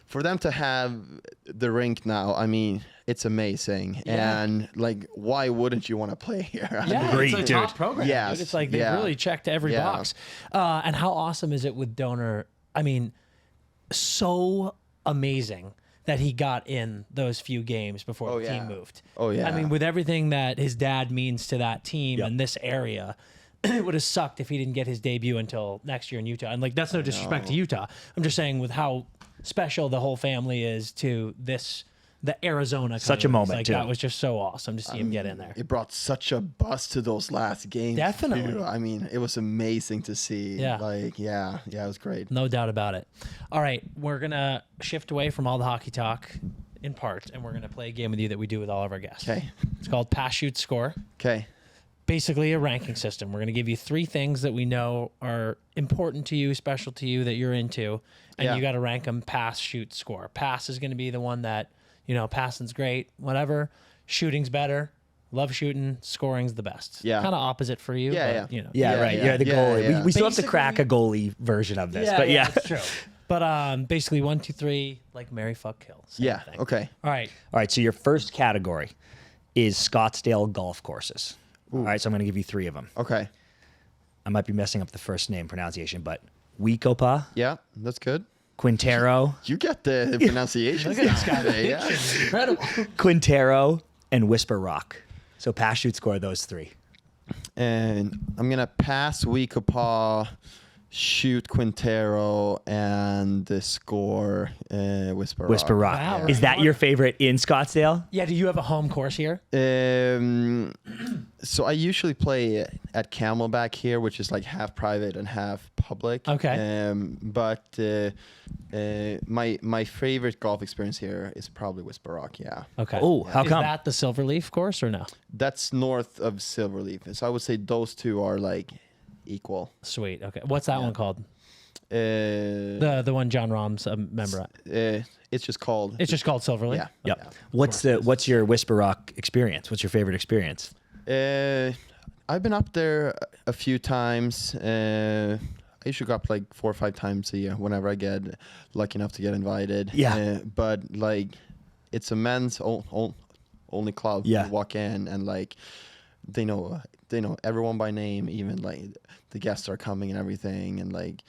for them to have the rink now, I mean, it's amazing. And like, why wouldn't you want to play here? It's a top program. Dude. It's like they really checked every box. And how awesome is it with Donor? I mean, so amazing that he got in those few games before the team moved. I mean, with everything that his dad means to that team and this area, it would have sucked if he didn't get his debut until next year in Utah. And like, that's no disrespect to Utah. I'm just saying with how special the whole family is to the Arizona. Such a moment, like, too. That was just so awesome to see him get in there. It brought such a buzz to those last games. Definitely. Too. I mean, it was amazing to see. Yeah. Like, it was great. No doubt about it. All right, we're going to shift away from all the hockey talk in part, and we're going to play a game with you that we do with all of our guests. Okay. It's called Pass, Shoot, Score. Okay. Basically a ranking system. We're going to give you 3 things that we know are important to you, special to you, that you're into, and you got to rank them pass, shoot, score. Pass is going to be the one that, passing's great, whatever. Shooting's better. Love shooting. Scoring's the best. Yeah. Kind of opposite for you. Yeah, but, Right. You're the goalie. We still have to crack a goalie version of this, but that's true. But basically 1, 2, 3, like marry, fuck, kill. Same thing. Okay. All right. So your first category is Scottsdale golf courses. All right, so I'm going to give you 3 of them. Okay. I might be messing up the first name pronunciation, but Weekopa, Yeah, that's good. Quintero, You get the pronunciation. Look at this guy. Yeah. Incredible. Quintero, and Whisper Rock. So pass, shoot, score those 3. And I'm going to pass Weekopa, shoot Quintero, and score Whisper Rock. Whisper Rock. Wow. Is that your favorite in Scottsdale? Yeah, do you have a home course here? So I usually play at Camelback here, which is like half private and half public. Okay. But my favorite golf experience here is probably Whisper Rock. Yeah. Okay. Oh, how come? Is that the Silverleaf course or no? That's north of Silverleaf, so I would say those two are like equal. Sweet. Okay. What's that one called? The The one John Rahm's a member at. It's just called. It's just called Silverleaf. Yeah. Yep. What's your Whisper Rock experience? What's your favorite experience? I've been up there a few times. I usually go up like 4 or 5 times a year whenever I get lucky enough to get invited. Yeah. But like, it's a men's only club. Yeah. You walk in and like, they know everyone by name, even like the guests are coming and everything, and like,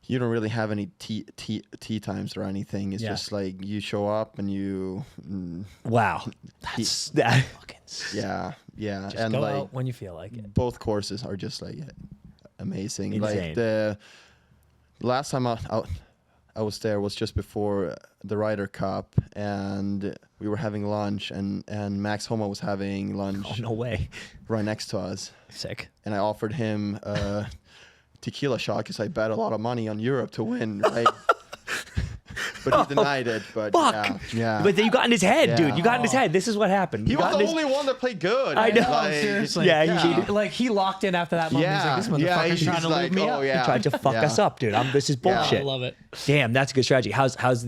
you don't really have any tea times or anything. It's just like you show up and you. Wow. That's That. fucking. Yeah. Just and go like, out when you feel like it. both courses are just like amazing. Insane. Like the last time I was there was just before the Ryder Cup, and we were having lunch, and Max Homa was having lunch. Oh, no way. Right next to us. Sick. And I offered him tequila shot because I bet a lot of money on Europe to win, right? but he denied it. But Fuck. yeah. But you got in his head, Yeah. dude. You got in his head. This is what happened. He You was got the in his- only one that played good. I know. Like, Seriously. Yeah, Yeah. Like he locked in after that moment. Yeah, He's like, this motherfucker's he's trying to like, loop me oh, up. yeah. He tried to fuck us up, dude. This is bullshit. I love it. Damn, that's a good strategy. How's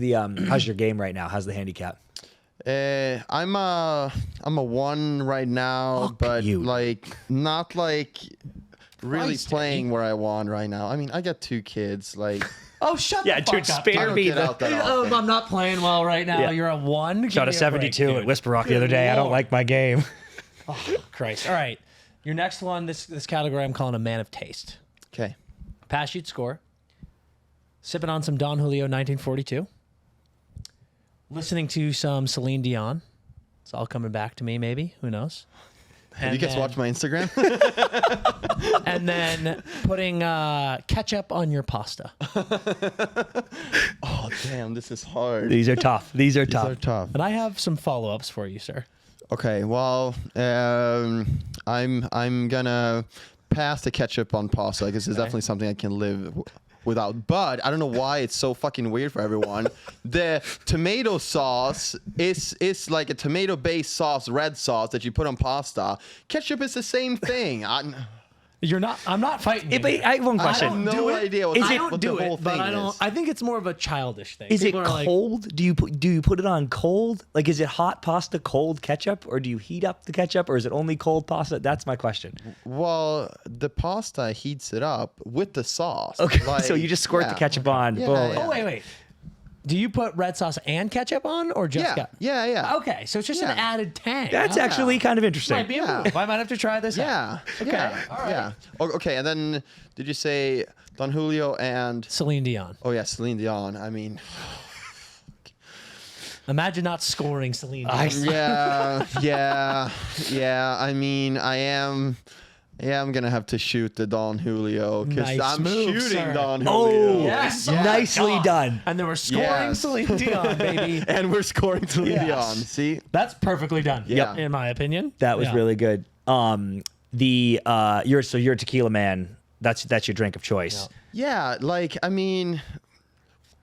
your game right now? How's the handicap? I'm a 1 right now, Fuck but you. like not like really Christ, playing where I want right now. I mean, I got 2 kids. Like, Oh, shut Yeah, the fuck dude, up. spare I don't me get the. out that Oh, often. I'm not playing well right now. Yeah. You're a 1. Shot a 72 at Whisper Rock the other day. I don't Lord. like my game. Christ. All right. Your next one, this category I'm calling a man of taste. okay, Pass, shoot, score. Sipping on some Don Julio 1942. Listening to some Celine Dion. It's all coming back to me, maybe. Who knows? have you guys watched my Instagram? And then putting ketchup on your pasta. Oh damn, this is hard. These are tough. These are These tough. are tough. And I have some follow-ups for you, sir. Okay, well, I'm gonna pass the ketchup on pasta because it's definitely something I can live without. But I don't know why it's so fucking weird for everyone. The tomato sauce is like a tomato-based sauce, red sauce that you put on pasta. Ketchup is the same thing. I'm not fighting you. But I have one I question. have no idea what Is the, it- I don't what do the whole it, but thing I don't. is. I think it's more of a childish thing. Is it People are like, cold? Do you put it on cold? Like, is it hot pasta, cold ketchup, or do you heat up the ketchup, or is it only cold pasta? That's my question. Well, the pasta heats it up with the sauce. Okay, Like, so you just squirt the yeah. ketchup on. Yeah, Boom. yeah. Oh, wait. Do you put red sauce and ketchup on, or just Yeah. Okay, so it's just an Yeah. added tang. That's Yeah. actually kind of interesting. Might be a Yeah. move. I might have to try this Yeah. out. Okay. Yeah. All right. Yeah. Okay. And then did you say Don Julio and Celine Dion. oh yeah, Celine Dion? I mean, Imagine not scoring Celine Dion. yeah. I mean, I am gonna have to shoot the Don Julio because Nice I'm move, shooting sir. Don Julio. Oh, Yes. nicely God. done. And then we're scoring Yes. Celine Dion, baby. And we're scoring Celine Yes. Dion. See? That's perfectly done. Yep. In my opinion. That was Yeah. really good. You're a tequila man. That's your drink of choice. Yeah. Like I mean,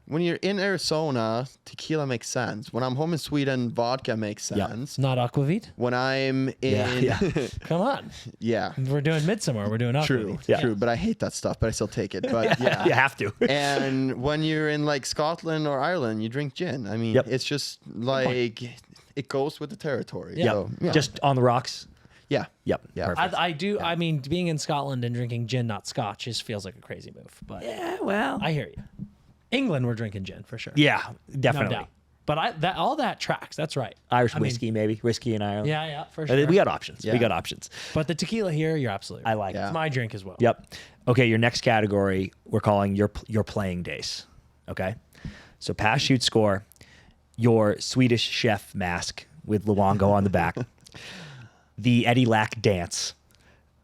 when you're in Arizona, tequila makes sense. When I'm home in Sweden, vodka makes Yeah. sense. Not aquavit. When I'm in Yeah. Come on. yeah. We're doing Midsummer. We're doing True, aquavit. Yeah. true, but I hate that stuff, but I still take it. But yeah, You have to. And when you're in like Scotland or Ireland, you drink gin. I mean, Yep. it's just like it goes with the territory. Yeah. So, yeah. Just on the rocks. yeah, Yep. Yeah. Perfect. I do. I mean, being in Scotland and drinking gin, not scotch, just feels like a crazy move. But Yeah, well. I hear you. England, we're drinking gin for sure. Yeah, no definitely. doubt. But all that tracks. That's right. Irish I mean, whiskey, maybe. Whiskey in Ireland. Yeah, for sure. We got options. Yeah. We got options. But the tequila here, you're absolutely. I Right. like Yeah. It's my drink as well. Yep. Okay, your next category we're calling your playing days. Okay? So pass, shoot, score, your Swedish chef mask with Luongo on the back, the Eddie Lack dance,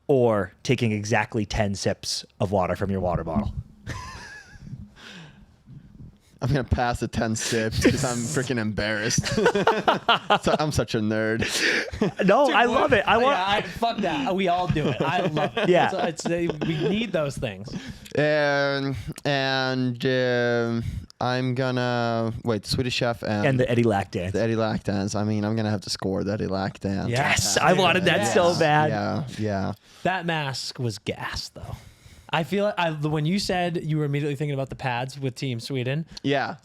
or taking exactly 10 sips of water from your water bottle. I'm gonna pass the 10 sips because I'm freaking embarrassed. So I'm such a nerd. No, I love it. I want. Fuck that. We all do it. I love it. Yeah. We need those things. And I'm gonna wait. The Swedish Chef and the Eddie Lack dance. the Eddie Lack dance. I mean, I'm gonna have to score the Eddie Lack dance. Yes, I wanted that so bad. Yeah. That mask was gas, though. I feel when you said you were immediately thinking about the pads with Team Sweden, Yeah.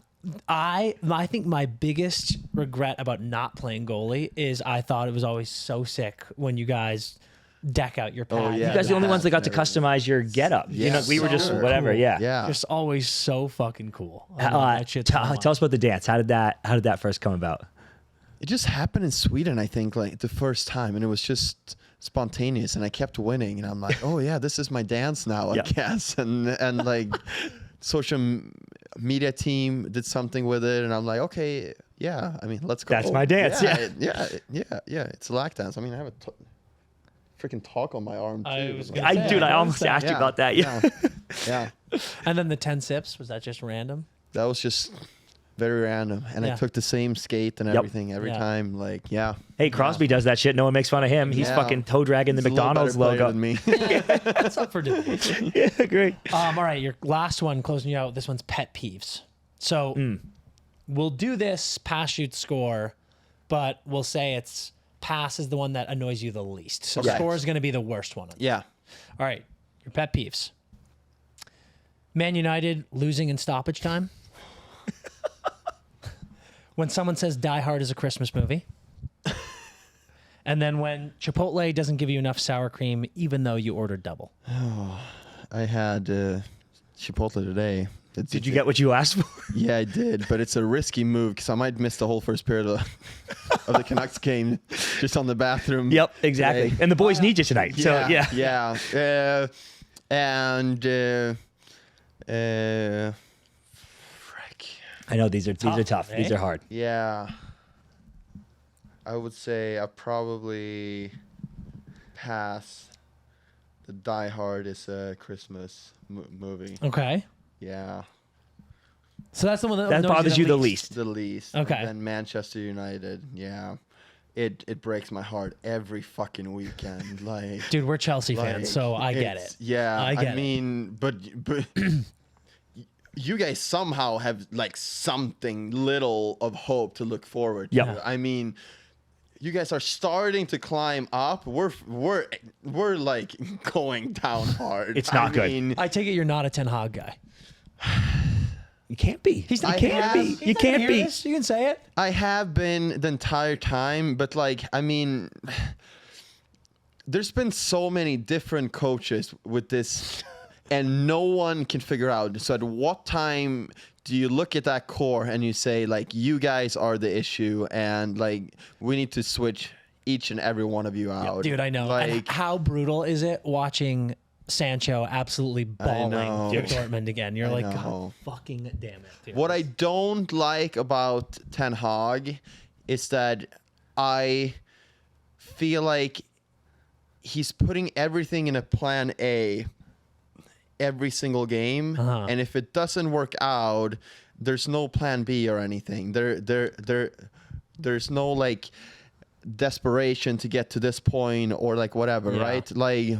I think my biggest regret about not playing goalie is I thought it was always so sick when you guys deck out your pads. yeah. You guys are the only Yeah. ones that got to customize your getup. You know, we were just So whatever. cool. Yeah. Yeah. Just always so fucking cool. I love that shit so much. Tell us about the dance. How did that first come about? It just happened in Sweden, I think, like the first time, and it was just spontaneous, and I kept winning, and I'm like, oh yeah, this is my dance now, I Yeah. guess, and like social media team did something with it, and I'm like, okay, yeah, I mean, let's go. That's my dance, yeah, it's a lack dance. I mean, I have a freaking talk on my arm too. I was gonna Like, say, Dude, I almost Yeah. asked you about that. Yeah. yeah, And then the 10 sips, was that just random? that was just very random, and Yeah. I took the same skate and Yep. everything every Yeah. time. Like, yeah. Hey, Crosby does that shit. No one makes fun of him. He's Yeah. fucking toe dragging the He's a little McDonald's better player logo. than me. That's up for debate. Yeah, great. All right, your last one, closing you out. This one's pet peeves. So we'll do this pass, shoot, score, but we'll say it's pass is the one that annoys you the least. So Okay. score is going to be the worst one. Yeah. All right, your pet peeves. Man United losing in stoppage time. When someone says Die Hard is a Christmas movie. And then when Chipotle doesn't give you enough sour cream, even though you ordered double. I had Chipotle today. Did you get what you asked for? Yeah, I did, but it's a risky move because I might miss the whole first period of the Canucks game just on the bathroom. Yep, exactly. today. And the boys need you tonight. So yeah. Yeah. Frick. I know these are tough. eh? These are hard. Yeah. I would say I probably pass. The Die Hard is a Christmas movie. Okay. Yeah. So that's the one that That annoys bothers you the least. The least. Okay. And then Manchester United. Yeah. It breaks my heart every fucking weekend. Like, Dude, we're Chelsea fans, like, so I get it's- it. Yeah. I get it. mean, but you guys somehow have like something little of hope to look forward to. Yeah. I mean, you guys are starting to climb up. We're like going down hard. It's not good. mean, I take it you're not a Ten Hag guy. You can't be. He's not. You can't be. You can't be. You can say it. I have been the entire time, but like, I mean, there's been so many different coaches with this, and no one can figure out. So at what time do you look at that core and you say, like, you guys are the issue, and like, we need to switch each and every one of you out? Dude, I know. And Like, how brutal is it watching Sancho absolutely bawling know. for Dortmund again? You're like, know. God fucking damn it. Dude. what I don't like about Ten Hag is that I feel like he's putting everything in a plan A every single game, Uh-huh. and if it doesn't work out, there's no plan B or anything. There's no like desperation to get to this point or like whatever, Yeah. right? Like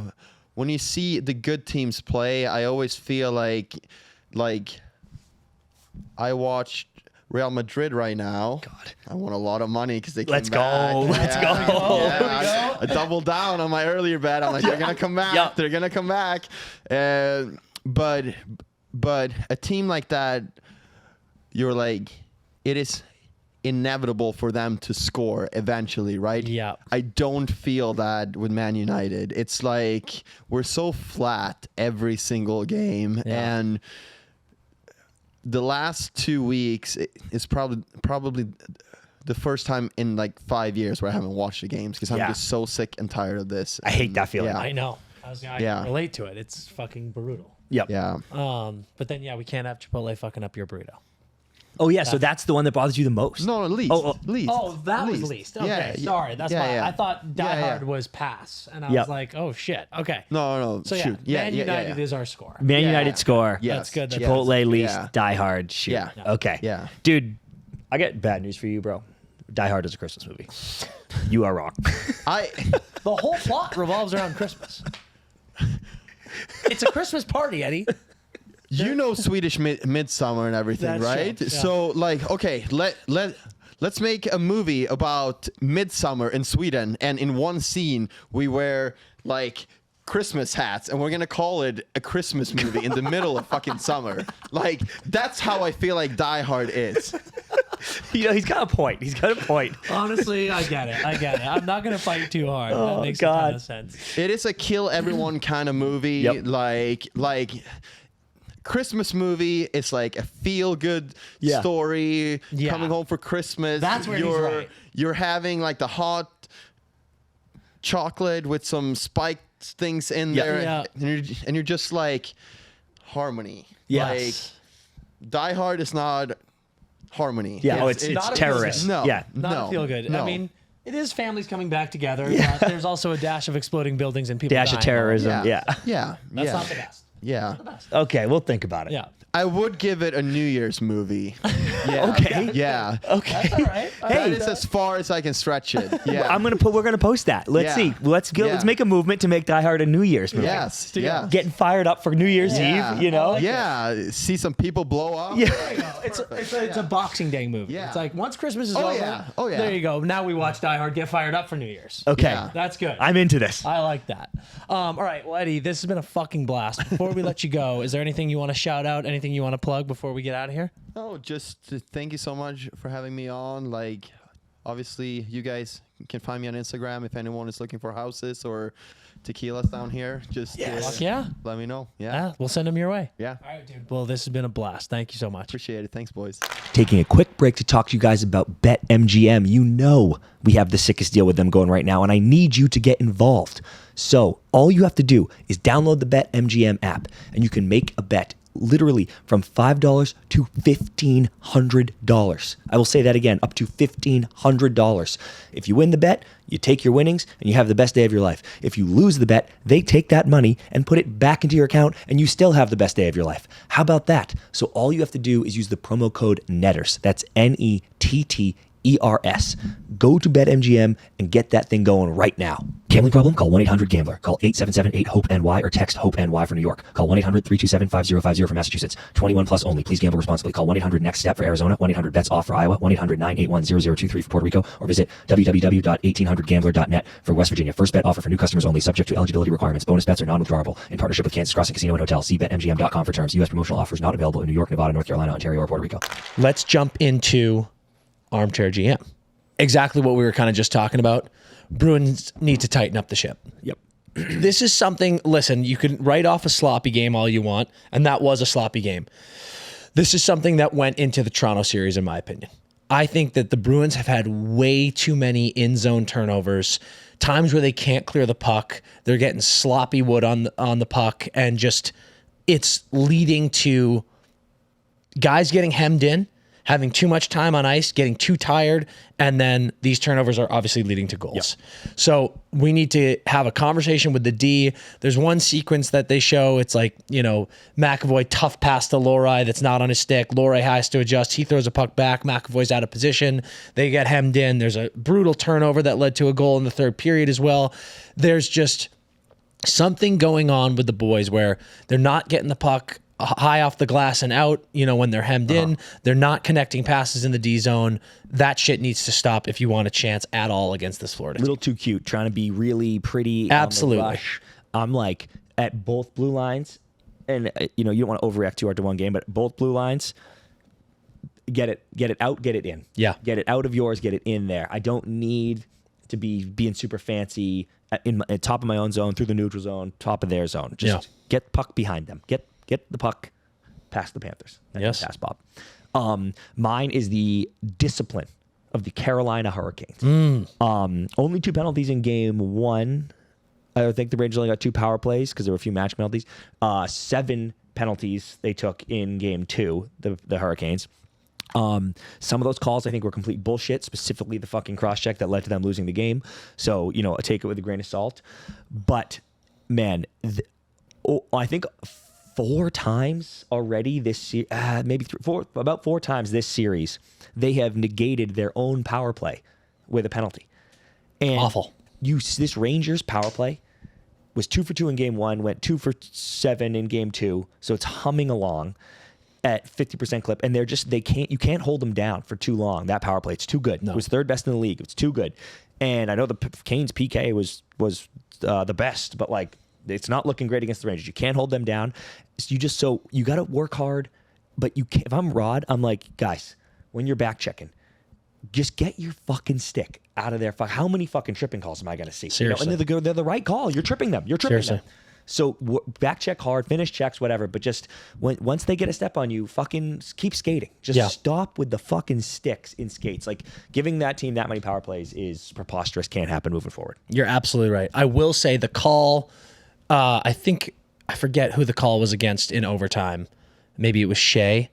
when you see the good teams play, I always feel like I watched Real Madrid right now. God. I won a lot of money because they came Let's back. go. Let's go. Yeah, I doubled down on my earlier bet. I'm like, they're gonna come back. Yep. They're gonna come back. But a team like that, you're like, it is inevitable for them to score eventually, right? Yeah. I don't feel that with Man United. It's like we're so flat every single game, Yeah. and the last 2 weeks is probably the first time in like 5 years where I haven't watched the games because I'm Yeah. just so sick and tired of this. I hate that feeling. Yeah. I know. I Yeah. can relate to it. It's fucking brutal. Yep. Yeah. But then, yeah, we can't have Chipotle fucking up your burrito. Oh yeah. So that's the one that bothers you the most. No, least. Oh, least. Oh, that was least. Okay, Yeah, sorry. That's yeah, why yeah. I thought Die Yeah, yeah. Hard was pass, and I Yep. was like, oh shit. Okay. No. So yeah, shoot. Man United is our score. Man Yeah. United score. Yes. That's good. That's Chipotle Yes. least. Yeah. Die Hard. Shoot. Yeah. Okay. Yeah. Dude, I got bad news for you, bro. Die Hard is a Christmas movie. You are wrong. The whole plot revolves around Christmas. It's a Christmas party, Eddie. You know Swedish midsummer and everything, That's right? true, yeah. So like, okay, let's make a movie about midsummer in Sweden, and in one scene we wear like Christmas hats, and we're gonna call it a Christmas movie in the middle of fucking summer. Like that's how I feel like Die Hard is. You know, he's got a point. He's got a point. Honestly, I get it. I'm not gonna fight too hard. Oh, That makes a God. ton of sense. It is a kill everyone kind of movie. Yep. Like Christmas movie. It's like a feel good Yeah. story. Yeah. Coming home for Christmas. That's where he's right. You're having like the hot chocolate with some spiked things in Yeah. there, Yeah. and you're just like harmony. Yes. Like Die Hard is not harmony. Yeah. Oh, it's not a terrorist. No. Yeah. Not no, a feel good. No. I mean, it is families coming back together. Yeah. But there's also a dash of exploding buildings and people Dash dying. of terrorism. yeah. Yeah. Yeah. That's yeah. not the best. Yeah. Okay, we'll think about it. Yeah. I would give it a New Year's movie. Yeah. Okay. Yeah. Okay. All right. That is as far as I can stretch it. Yeah. We're gonna post that. Let's Yeah. see. Let's go. Yeah. Let's make a movement to make Die Hard a New Year's movie. Yes. Yeah. Getting fired up for New Year's Yeah. Eve, you know? Yeah. See some people blow up. Yeah. It's a Boxing Day movie. Yeah. It's like once Christmas is Oh, over. yeah. Oh, yeah. There you go. Now we watch Die Hard. Get fired up for New Year's. Okay. Yeah. That's good. I'm into this. I like that. All right, well, Eddie, this has been a fucking blast. Before we let you go, is there anything you want to shout out? Anything you want to plug before we get out of here? No, just thank you so much for having me on. Like, obviously, you guys can find me on Instagram if anyone is looking for houses or tequilas down here. Just Fuck yeah. let me know. Yeah. Yeah, we'll send them your way. Yeah. All right, dude. Well, this has been a blast. Thank you so much. Appreciate it. Thanks, boys. Taking a quick break to talk to you guys about BetMGM. You know we have the sickest deal with them going right now, and I need you to get involved. So all you have to do is download the BetMGM app, and you can make a bet literally from $5 to $1,500. I will say that again, up to $1,500. If you win the bet, you take your winnings and you have the best day of your life. If you lose the bet, they take that money and put it back into your account and you still have the best day of your life. How about that? So all you have to do is use the promo code NETTERS. That's NETTERS. Go to BetMGM and get that thing going right now. Gambling problem? Call 1-800-GAMBLER. Call 877-8-HOPE-NY or text HOPE-NY for New York. Call 1-800-327-5050 for Massachusetts. 21 plus only. Please gamble responsibly. Call 1-800-NEXT-STEP for Arizona. 1-800-BETS-OFF for Iowa. 1-800-981-0023 for Puerto Rico. Or visit www.1800gambler.net for West Virginia. First bet offer for new customers only. Subject to eligibility requirements. Bonus bets are non-withdrawable. In partnership with Kansas Crossing Casino and Hotel. See BetMGM.com for terms. U.S. promotional offers not available in New York, Nevada, North Carolina, Ontario, or Puerto Rico. Let's jump into Armchair GM. Exactly what we were kind of just talking about. Bruins need to tighten up the ship. Yep. This is something, listen, you can write off a sloppy game all you want, and that was a sloppy game. This is something that went into the Toronto series, in my opinion. I think that the Bruins have had way too many in-zone turnovers, times where they can't clear the puck. They're getting sloppy wood on the puck, and just it's leading to guys getting hemmed in, having too much time on ice, getting too tired, and then these turnovers are obviously leading to goals. Yep. So we need to have a conversation with the D. There's one sequence that they show. It's like, McAvoy tough pass to Lorei that's not on his stick. Lorei has to adjust. He throws a puck back. McAvoy's out of position. They get hemmed in. There's a brutal turnover that led to a goal in the third period as well. There's just something going on with the boys where they're not getting the puck high off the glass and out, when they're hemmed in. They're not connecting passes in the D zone. That shit needs to stop if you want a chance at all against this Florida A little too cute, trying to be really pretty. Absolutely. On the rush. I'm like at both blue lines, and you don't want to overreact too hard to one game, but both blue lines, get it out, get it in. Yeah. Get it out of yours, get it in there. I don't need to be being super fancy at top of my own zone, through the neutral zone, top of their zone. Just get puck behind them. Get the puck past the Panthers. Yes. Past Bob. Mine is the discipline of the Carolina Hurricanes. Only 2 penalties in game 1. I think the Rangers only got 2 power plays because there were a few match penalties. 7 penalties they took in game 2, the Hurricanes. Some of those calls I think were complete bullshit, specifically the fucking cross-check that led to them losing the game. So, take it with a grain of salt. But, man, I think 4 times already this year, about 4 times this series, they have negated their own power play with a penalty. And awful. This Rangers power play was 2 for 2 in game 1, went 2 for 7 in game 2, so it's humming along at 50% clip, and you can't hold them down for too long. That power play, it's too good. No. It was 3rd best in the league. It's too good. And I know the Canes PK was the best, but it's not looking great against the Rangers. You can't hold them down. You got to work hard, but you can't. If I'm Rod, I'm like, guys, when you're back checking, just get your fucking stick out of there. How many fucking tripping calls am I going to see? Seriously. And they're the right call. You're tripping them. Seriously. So back check hard, finish checks, whatever. But just once they get a step on you, fucking keep skating. Just stop with the fucking sticks in skates. Giving that team that many power plays is preposterous. Can't happen moving forward. You're absolutely right. I will say the call, I forget who the call was against in overtime. Maybe it was Shea.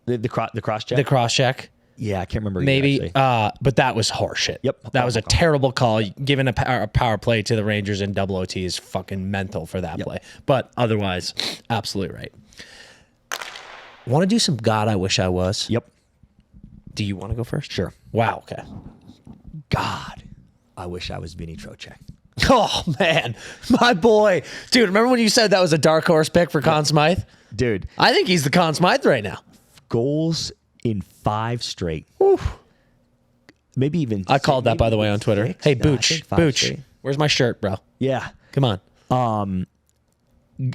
The cross check. The cross check. Yeah, I can't remember. either, maybe. actually. But that was horseshit. Yep. That was a terrible call. Giving a power play to the Rangers in double OT is fucking mental for that play. But otherwise, absolutely right. Want to do some God I Wish I Was? Yep. Do you want to go first? Sure. Wow. Okay. God, I wish I was Vinny Trocheck. Oh, man. My boy. Dude, remember when you said that was a dark horse pick for Conn Smythe? Dude, I think he's the Conn Smythe right now. goals in 5 straight. Maybe even I called that, by the way, on Twitter. 6? Hey, No, I Booch. think 5 Booch. straight. Where's my shirt, bro? Yeah. Come on.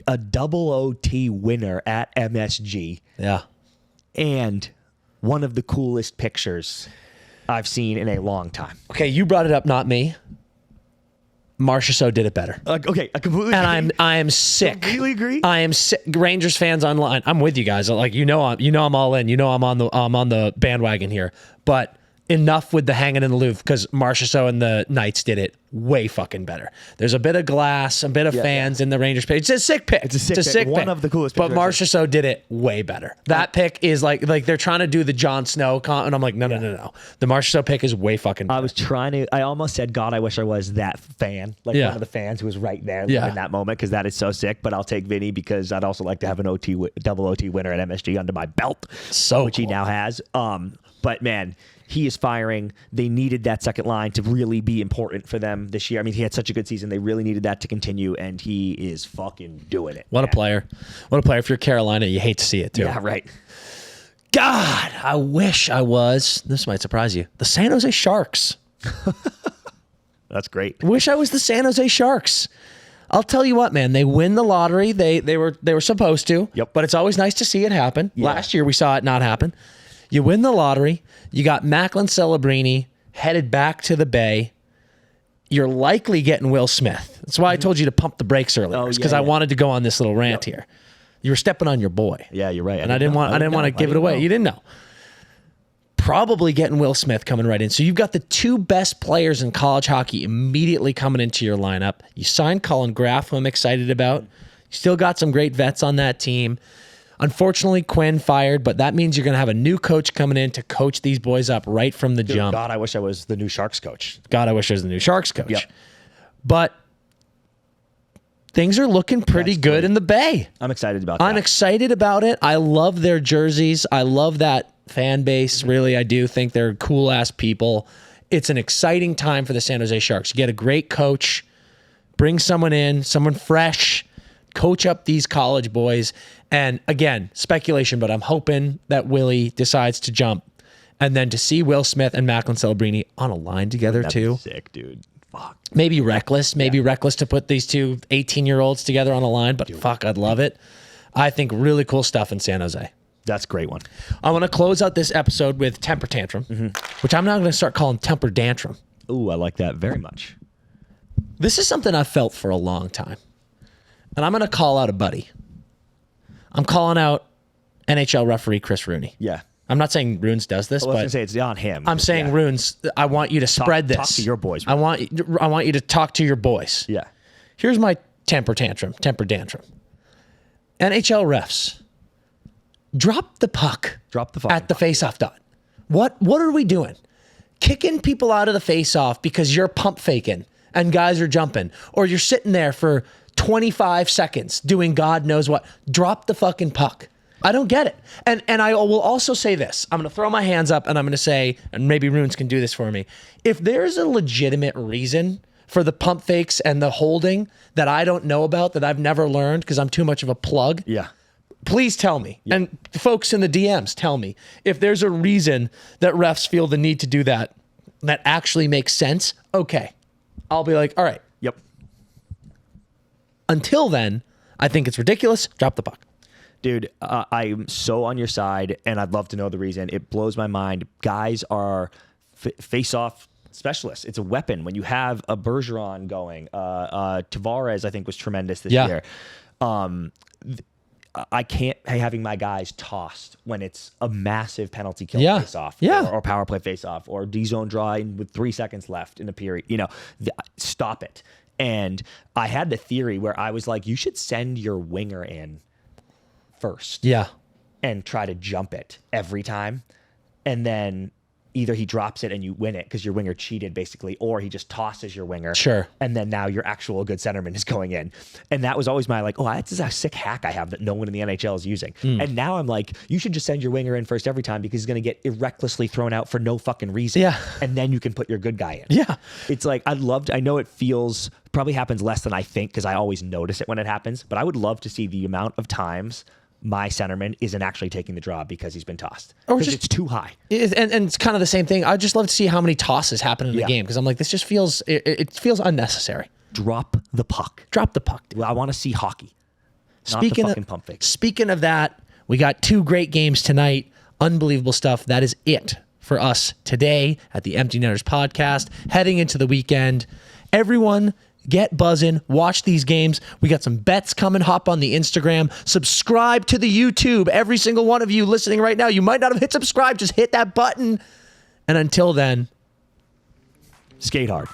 A double OT winner at MSG Yeah. and one of the coolest pictures I've seen in a long time. Okay, you brought it up, not me. Marcia So did it better. Okay, I completely And agree. I am sick. Completely agree. I am sick. Rangers fans online. I'm with you guys. Like I'm all in. I'm on the bandwagon here. But enough with the hanging in the Louvre because Marcia So and the Knights did it way fucking better. There's a bit of glass, a bit of fans in the Rangers page. It's a sick pick. It's a sick pick. One of the coolest But pictures. Marcia So did it way better. That pick is like they're trying to do the Jon Snow and I'm like, no. The Marcia So pick is way fucking better. I almost said, God, I wish I was that fan. Like Yeah. one of the fans who was right there Yeah. in that moment because that is so sick. But I'll take Vinny because I'd also like to have an double OT winner at MSG under my belt. So which he cool. now has. But man, he is firing. They needed that second line to really be important for them this year. I mean, he had such a good season. They really needed that to continue, and he is fucking doing it. What a man. player. What a player. If you're Carolina, you hate to see it too. Yeah, right. God, I wish I was. This might surprise you. The San Jose Sharks. That's great. Wish I was the San Jose Sharks. I'll tell you what, man. They win the lottery. They were supposed to. Yep. But it's always nice to see it happen. Yeah. Last year we saw it not happen. You win the lottery. You got Macklin Celebrini headed back to the Bay. You're likely getting Will Smith. That's why I told you to pump the brakes earlier. Oh, Because yeah, I yeah. wanted to go on this little rant here. You were stepping on your boy. Yeah, you're right. And I didn't want to give it away. You didn't know. Probably getting Will Smith coming right in. So you've got the 2 best players in college hockey immediately coming into your lineup. You signed Colin Graff, who I'm excited about. You still got some great vets on that team. Unfortunately, Quinn fired, but that means you're going to have a new coach coming in to coach these boys up right from the jump. God, I wish I was the new Sharks coach. God, I wish I was the new Sharks coach. Yep. But things are looking pretty That's good great. in the Bay. I'm excited about that. I'm excited about it. I love their jerseys. I love that fan base. Really, I do think they're cool ass people. It's an exciting time for the San Jose Sharks. You get a great coach, bring someone in, someone fresh, coach up these college boys. And again, speculation, but I'm hoping that Willie decides to jump. And then to see Will Smith and Macklin Celebrini on a line together That'd be too. sick, dude. Fuck. Maybe reckless to put these 2 18-year-olds together on a line, but fuck, I'd love it. I think really cool stuff in San Jose. That's a great one. I want to close out this episode with Temper Tantrum, which I'm now going to start calling Temper Tantrum. Ooh, I like that very much. This is something I've felt for a long time. And I'm going to call out a buddy. I'm calling out NHL referee Chris Rooney. Yeah. I'm not saying Runes does this, I was going but to say it's on him. I'm saying Runes, I want you to spread this. Talk to your boys. I want you to talk to your boys. Yeah. Here's my temper tantrum. NHL refs, drop the puck. Drop the fucking at the faceoff dot. What are we doing? Kicking people out of the faceoff because you're pump faking and guys are jumping, or you're sitting there for 25 seconds doing God knows what. Drop the fucking puck. I don't get it. And I will also say this. I'm going to throw my hands up and I'm going to say, and maybe Runes can do this for me. If there's a legitimate reason for the pump fakes and the holding that I don't know about, that I've never learned because I'm too much of a plug, Yeah. please tell me. Yeah. And folks in the DMs, tell me. If there's a reason that refs feel the need to do that actually makes sense, okay. I'll be like, all right. Yep. Until then, I think it's ridiculous. Drop the puck. Dude, I'm so on your side, and I'd love to know the reason. It blows my mind. Guys are face-off specialists. It's a weapon. When you have a Bergeron going, Tavares, I think, was tremendous this year. I can't having my guys tossed when it's a massive penalty kill face-off or power play face-off or D-zone drawing with 3 seconds left in a period. Stop it. And I had the theory where I was like, you should send your winger in first. Yeah. And try to jump it every time. and then either he drops it and you win it because your winger cheated basically, or he just tosses your winger. Sure. And then now your actual good centerman is going in. And that was always my like, oh, that's a sick hack I have that no one in the NHL is using. And now I'm like, you should just send your winger in first every time because he's going to get recklessly thrown out for no fucking reason. Yeah. And then you can put your good guy in. Yeah. It's like, I know it feels, probably happens less than I think because I always notice it when it happens, but I would love to see the amount of times my centerman isn't actually taking the draw because he's been tossed. Or just, it's too high. And it's kind of the same thing. I'd just love to see how many tosses happen in the game because I'm like, this just feels, it feels unnecessary. Drop the puck. Drop the puck. Well, I want to see hockey. Not the fucking pump fake. Speaking of that, we got 2 great games tonight. Unbelievable stuff. That is it for us today at the Empty Netters podcast. Heading into the weekend, everyone get buzzing, watch these games. We got some bets coming. Hop on the Instagram. Subscribe to the YouTube. Every single one of you listening right now, you might not have hit subscribe. Just hit that button. And until then, skate hard.